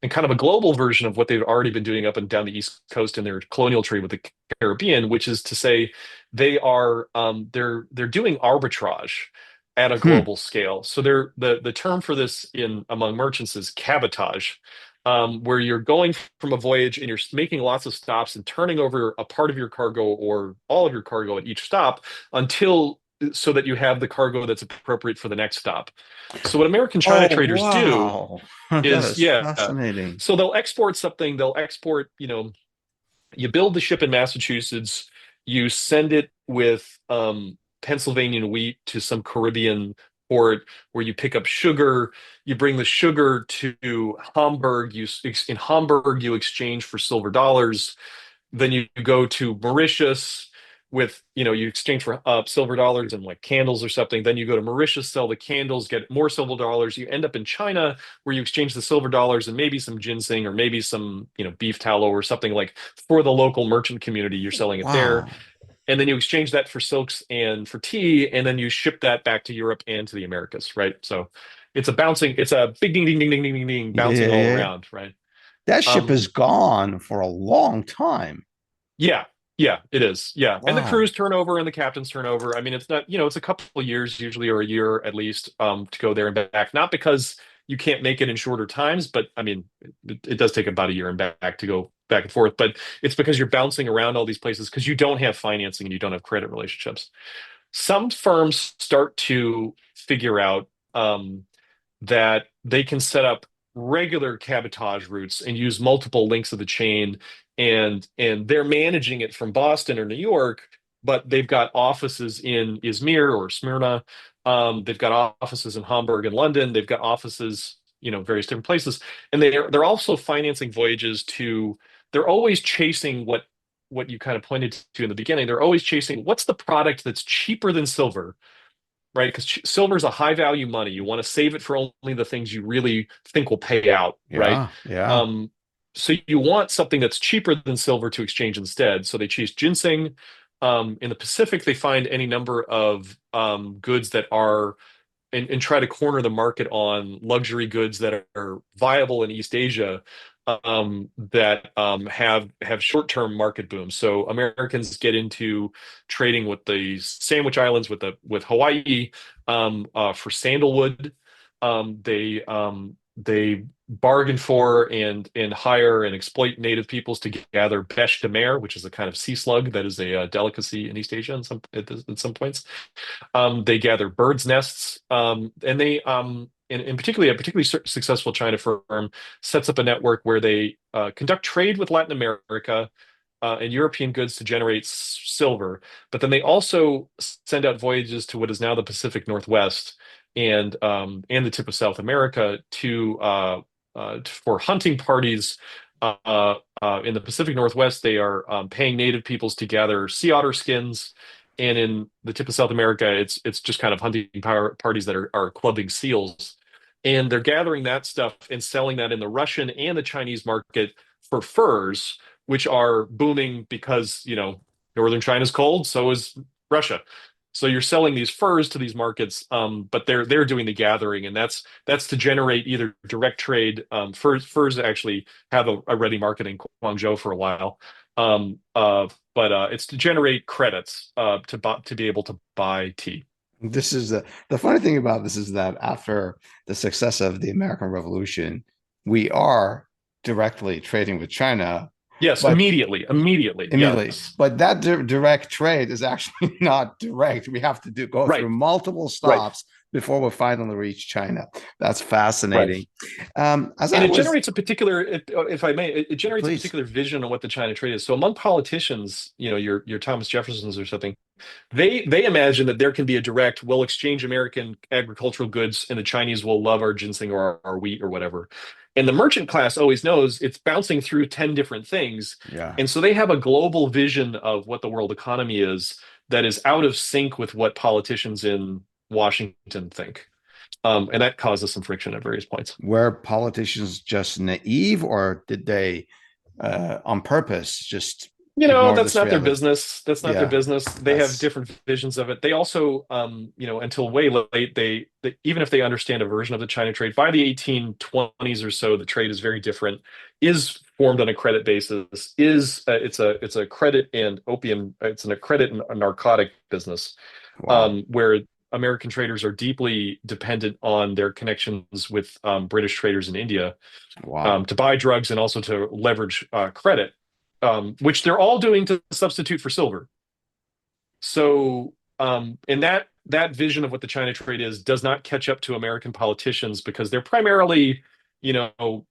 and kind of a global version of what they've already been doing up and down the East Coast in their colonial trade with the Caribbean, which is to say they're doing arbitrage at a Hmm. global scale. So the term for this in among merchants is cabotage, where you're going from a voyage and you're making lots of stops and turning over a part of your cargo or all of your cargo at each stop until so that you have the cargo that's appropriate for the next stop. So what American China Oh, traders do wow. That is is yeah. fascinating. So they'll export something. They'll export. You build the ship in Massachusetts. You send it with Pennsylvania wheat to some Caribbean port where you pick up sugar. You bring the sugar to Hamburg. In Hamburg you exchange for silver dollars. Then you go to Mauritius with, you exchange for silver dollars and like candles or something. Then you go to Mauritius, sell the candles, get more silver dollars. You end up in China where you exchange the silver dollars and maybe some ginseng or maybe some, beef tallow or something like for the local merchant community. You're selling it there. Wow. And then you exchange that for silks and for tea. And then you ship that back to Europe and to the Americas, right? So it's a big ding, ding, ding, ding, ding, ding, ding, Yeah, bouncing yeah, all yeah. around, right? That ship Um, is gone for a long time. Yeah, yeah, it is. Yeah. And the Wow. crews turnover and the captains turnover. I mean, it's not, it's a couple of years usually or a year at least to go there and back. Not because you can't make it in shorter times, but I mean, it does take about a year and back to go back and forth. But it's because you're bouncing around all these places because you don't have financing and you don't have credit relationships. Some firms start to figure out that they can set up regular cabotage routes and use multiple links of the chain, and they're managing it from Boston or New York, but they've got offices in Izmir or Smyrna. They've got offices in Hamburg and London. They've got offices, various different places, and they're also financing voyages to. They're always chasing what you kind of pointed to in the beginning. They're always chasing what's the product that's cheaper than silver, right? Because silver is a high value money. You want to save it for only the things you really think will pay out, right? Yeah, yeah. Um, so you want something that's cheaper than silver to exchange instead. So they chase ginseng. In the Pacific, they find any number of goods that are and try to corner the market on luxury goods that are viable in East Asia, that have short-term market booms. So Americans get into trading with the Sandwich Islands, with Hawaii, for sandalwood. They bargain for and hire and exploit native peoples to gather bêche de mer, which is a kind of sea slug that is a delicacy in East Asia at some points. They gather birds' nests, and they, in particularly a particularly successful China firm sets up a network where they conduct trade with Latin America and European goods to generate silver, but then they also send out voyages to what is now the Pacific Northwest and the tip of South America for hunting parties. In the Pacific Northwest, they are paying native peoples to gather sea otter skins, and in the tip of South America, it's just kind of hunting parties that are clubbing seals, and they're gathering that stuff and selling that in the Russian and the Chinese market for furs, which are booming because northern China's cold, so is Russia. So you're selling these furs to these markets, but they're doing the gathering, and that's to generate either direct trade. Furs actually have a ready market in Guangzhou for a while, but it's to generate credits to be able to buy tea. This is the funny thing about this is that after the success of the American Revolution, we are directly trading with China, Yes, but immediately. immediately. Yes, But that direct trade is actually not direct. We have to go right, through multiple right, stops before we finally reach China. That's right. fascinating. As And I it was, generates a particular, if I may, it generates a please, particular vision on what the China trade is. So among politicians, your Thomas Jeffersons or something, they imagine that there can be a direct, we'll exchange American agricultural goods, and the Chinese will love our ginseng or our wheat or whatever. And the merchant class always knows it's bouncing through 10 different things. yeah. And so they have a global vision of what the world economy is that is out of sync with what politicians in Washington think. And that causes some friction at various points. Were politicians just naive, or did they, on purpose, just ignore That's this not their reality? business. That's not their Yeah, business. They have that's different visions of it. They also, until way late, they even if they understand a version of the China trade, by the 1820s or so, the trade is very different, is formed on a credit basis, it's a credit and opium, it's a credit and a narcotic business, wow, where American traders are deeply dependent on their connections with British traders in India, wow. to buy drugs and also to leverage credit, which they're all doing to substitute for silver. So, and that vision of what the China trade is does not catch up to American politicians because they're primarily, you know,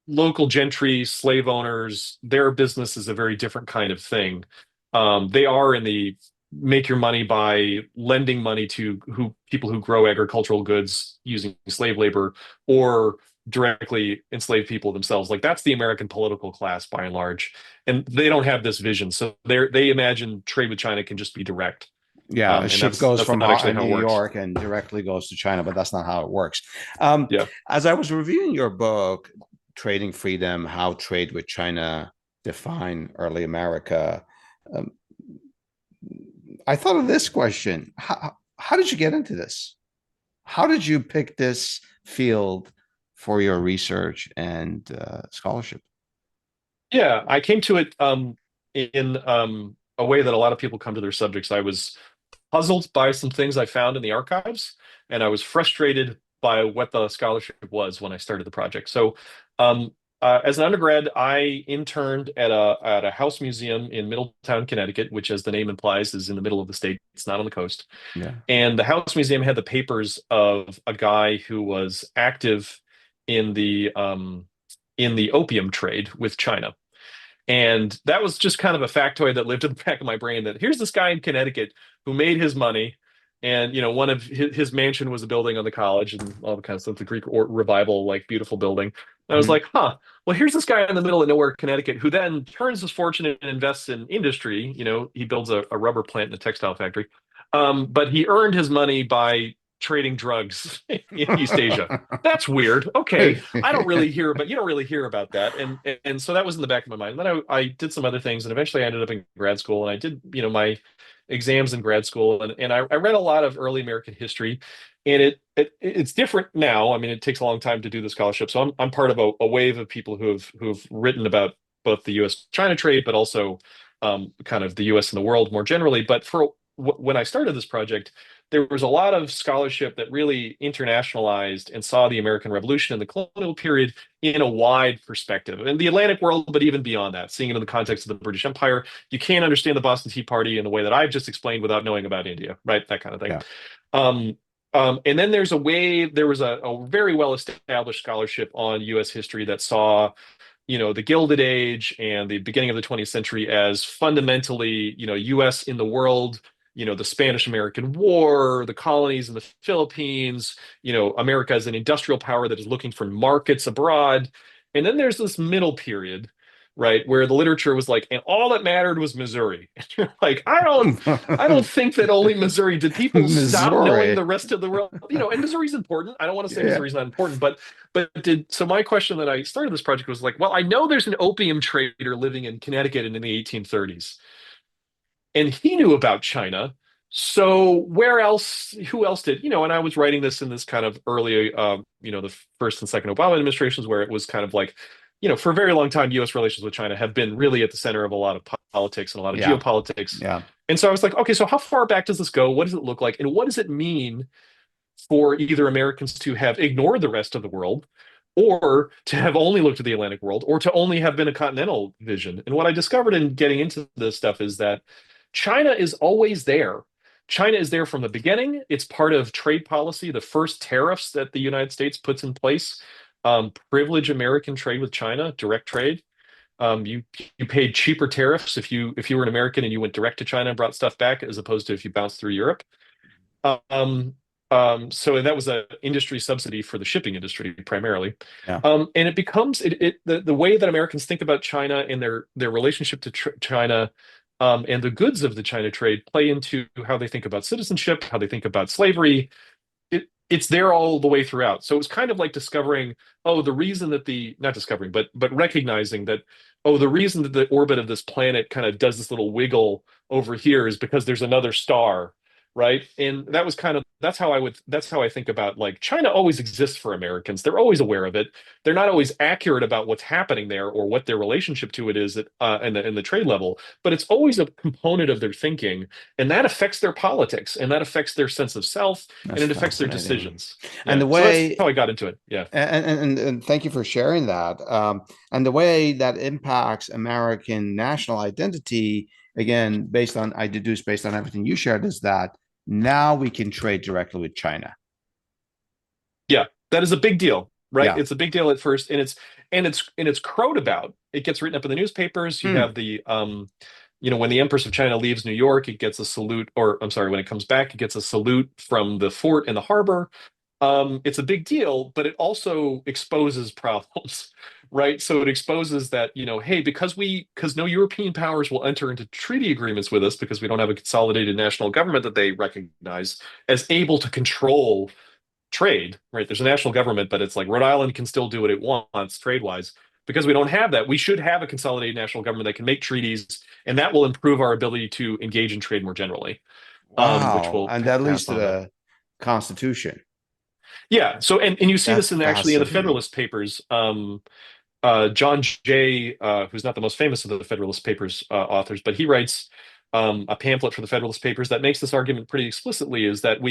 local gentry, slave owners. Their business is a very different kind of thing. They are in the make your money by lending money to people who grow agricultural goods using slave labor, or directly enslave people themselves. Like that's the American political class by and large, and they don't have this vision. So they imagine trade with China can just be direct, Yeah, a and ship that's goes that's from not actually how New it works. York and directly goes to China, but that's not how it works. Yeah. As I was reviewing your book, Trading Freedom: How Trade with China Defined Early America, um, I thought of this question: how did you get into this? How did you pick this field for your research and scholarship? Yeah, I came to it in a way that a lot of people come to their subjects. I was puzzled by some things I found in the archives, and I was frustrated by what the scholarship was when I started the project. So, as an undergrad, I interned at a house museum in Middletown, Connecticut, which, as the name implies, is in the middle of the state. It's not on the coast. Yeah. And the house museum had the papers of a guy who was active in the opium trade with China. And that was just kind of a factoid that lived in the back of my brain that here's this guy in Connecticut who made his money. And, one of his mansion was a building on the college and all the kind of stuff, the Greek revival, like beautiful building. And I was Mhm. like, huh, well, here's this guy in the middle of nowhere, Connecticut, who then turns his fortune and invests in industry. He builds a rubber plant and a textile factory. But he earned his money by trading drugs in East Asia. That's weird. Okay, I don't really hear about you don't really hear about that, and so that was in the back of my mind. And then I did some other things, and eventually I ended up in grad school, and I did my exams in grad school, and I read a lot of early American history, and it's different now. I mean, it takes a long time to do the scholarship, so I'm part of a wave of people who've written about both the U.S. China trade, but also kind of the U.S. and the world more generally. But when I started this project, there was a lot of scholarship that really internationalized and saw the American Revolution and the colonial period in a wide perspective, in the Atlantic world, but even beyond that, seeing it in the context of the British Empire. You can't understand the Boston Tea Party in the way that I've just explained without knowing about India, right? That kind of thing. Yeah. Um, and then there was a very well established scholarship on U.S. history that saw the Gilded Age and the beginning of the 20th century as fundamentally, U.S. in the world, the Spanish-American War, the colonies in the Philippines, America as an industrial power that is looking for markets abroad. And then there's this middle period, right, where the literature was like, and all that mattered was Missouri. And you're like, I don't think that only Missouri. Did people stop knowing Missouri. the rest of the world? And Missouri's important. I don't want to say Yeah. Missouri's not important, but so my question that I started this project was like, well, I know there's an opium trader living in Connecticut in the 1830s, and he knew about China. So where else? Who else did? And I was writing this in this kind of early, the first and second Obama administrations, where it was kind of like, for a very long time, U.S. relations with China have been really at the center of a lot of politics and a lot of Yeah. geopolitics. Yeah. And so I was like, okay, so how far back does this go? What does it look like? And what does it mean for either Americans to have ignored the rest of the world, or to have only looked at the Atlantic world, or to only have been a continental vision? And what I discovered in getting into this stuff is that China is always there. China is there from the beginning. It's part of trade policy. The first tariffs that the United States puts in place privilege American trade with China, direct trade. You paid cheaper tariffs if you were an American and you went direct to China and brought stuff back, as opposed to if you bounced through Europe. Um, so that was an industry subsidy for the shipping industry primarily. Yeah. And it becomes the way that Americans think about China and their relationship to China, and the goods of the China trade play into how they think about citizenship, how they think about slavery. It's there all the way throughout. So it was kind of like discovering, oh, the reason that not discovering, but recognizing that, oh, the reason that the orbit of this planet kind of does this little wiggle over here is because there's another star, right? And that's how I think about, like, China always exists for Americans. They're always aware of it. They're not always accurate about what's happening there or what their relationship to it is in the trade level, but it's always a component of their thinking, and that affects their politics, and that affects their sense of self, and That's it affects their fascinating. decisions. And Yeah. the So that's way, how I got into it. Yeah. and thank you for sharing that. And the way that impacts American national identity, again, I deduce based on everything you shared, is that now we can trade directly with China. Yeah. That is a big deal, right? Yeah. It's a big deal at first, and it's crowed about. It gets written up in the newspapers. You Hmm. have when the Empress of China leaves New York, it gets a salute, or I'm sorry, when it comes back, it gets a salute from the fort in the harbor. It's a big deal, but it also exposes problems, right? So it exposes that, hey, because no European powers will enter into treaty agreements with us because we don't have a consolidated national government that they recognize as able to control trade, right? There's a national government, but it's like Rhode Island can still do what it wants trade wise. Because we don't have that, we should have a consolidated national government that can make treaties, and that will improve our ability to engage in trade more generally, which Wow. will And that leads pass to on up. the Constitution. Yeah. So, and you see That's this actually in the fascinating. Federalist Papers. John Jay, who's not the most famous of the Federalist Papers authors, but he writes a pamphlet for the Federalist Papers that makes this argument pretty explicitly: is that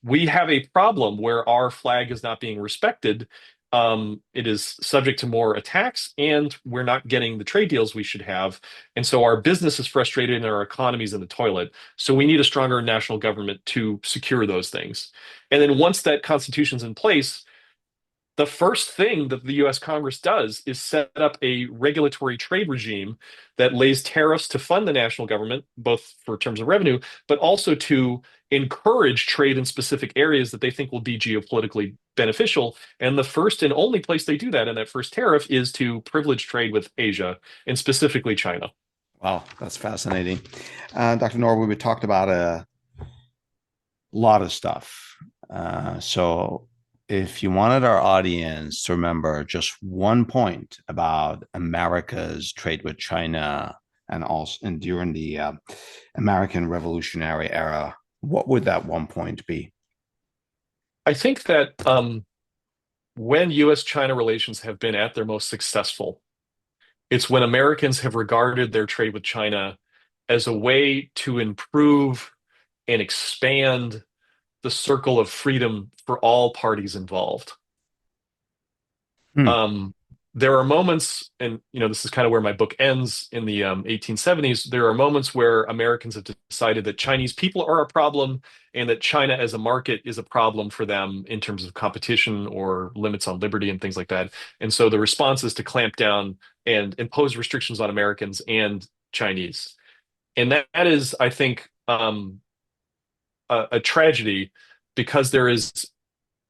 we have a problem where our flag is not being respected. It is subject to more attacks, and we're not getting the trade deals we should have. And so our business is frustrated and our economy is in the toilet. So we need a stronger national government to secure those things. And then once that constitution's in place, the first thing that the US Congress does is set up a regulatory trade regime that lays tariffs to fund the national government, both for terms of revenue, but also to encourage trade in specific areas that they think will be geopolitically beneficial. And the first and only place they do that in that first tariff is to privilege trade with Asia, and specifically China. Wow, that's fascinating. Dr. Norwood, we talked about a lot of stuff. So if you wanted our audience to remember just one point about America's trade with China and during the American Revolutionary era, what would that one point be? I think that when US-China relations have been at their most successful, it's when Americans have regarded their trade with China as a way to improve and expand the circle of freedom for all parties involved. Hmm. There are moments, and this is kind of where my book ends in the 1870s. There are moments where Americans have decided that Chinese people are a problem and that China as a market is a problem for them in terms of competition or limits on liberty and things like that. And so the response is to clamp down and impose restrictions on Americans and Chinese. And that is, I think, a tragedy, because there is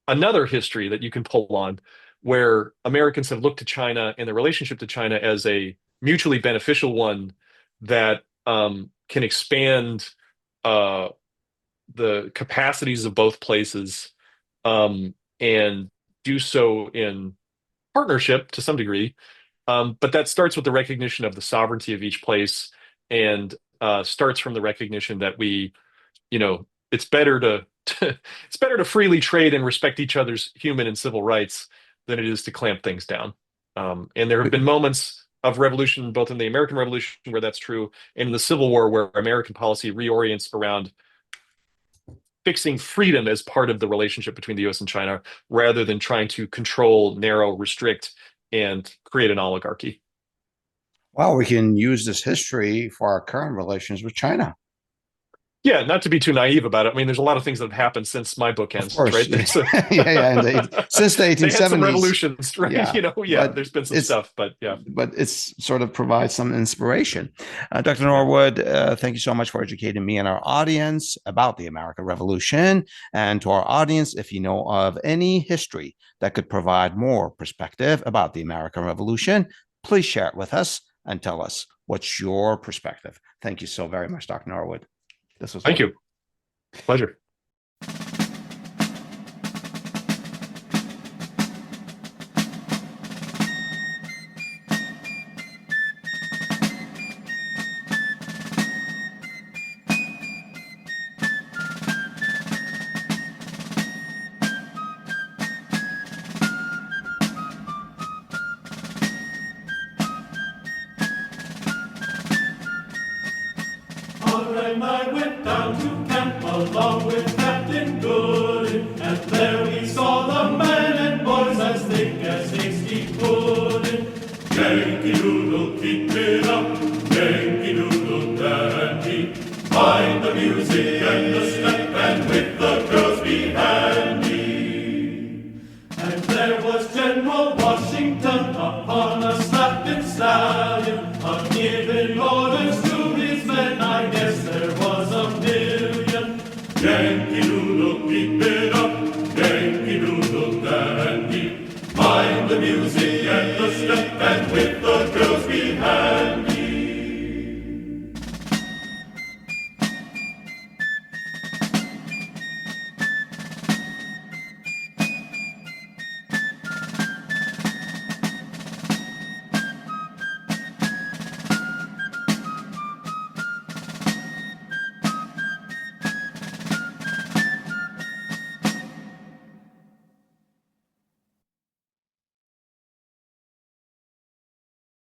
another history that you can pull on where Americans have looked to China and the relationship to China as a mutually beneficial one that can expand the capacities of both places, and do so in partnership to some degree. But that starts with the recognition of the sovereignty of each place, and starts from the recognition that it's better to it's better to freely trade and respect each other's human and civil rights than it is to clamp things down. And there have been moments of revolution, both in the American Revolution where that's true, and in the Civil War where American policy reorients around fixing freedom as part of the relationship between the US and China, rather than trying to control, narrow, restrict, and create an oligarchy. Well, we can use this history for our current relations with China. Yeah, not to be too naive about it. I mean, there's a lot of things that have happened since my book ends, Of course. right? Indeed. Since the 1870s. They had some revolutions, right? But there's been some stuff, but yeah. But it's sort of provides some inspiration. Dr. Norwood, thank you so much for educating me and our audience about the American Revolution. And to our audience, if you know of any history that could provide more perspective about the American Revolution, please share it with us and tell us what's your perspective. Thank you so very much, Dr. Norwood. This was Thank you. Pleasure. I went down to camp along with Captain Gooding, and there we saw the men and boys as thick as hasty pudding. Yankee Doodle, keep it up, Yankee Doodle dandy. Mind the music and the step, and with the girls be handy. And there was General Washington upon a slapping stallion, a giving orders to his men. I guess there was a million. Yankee Doodle, keep it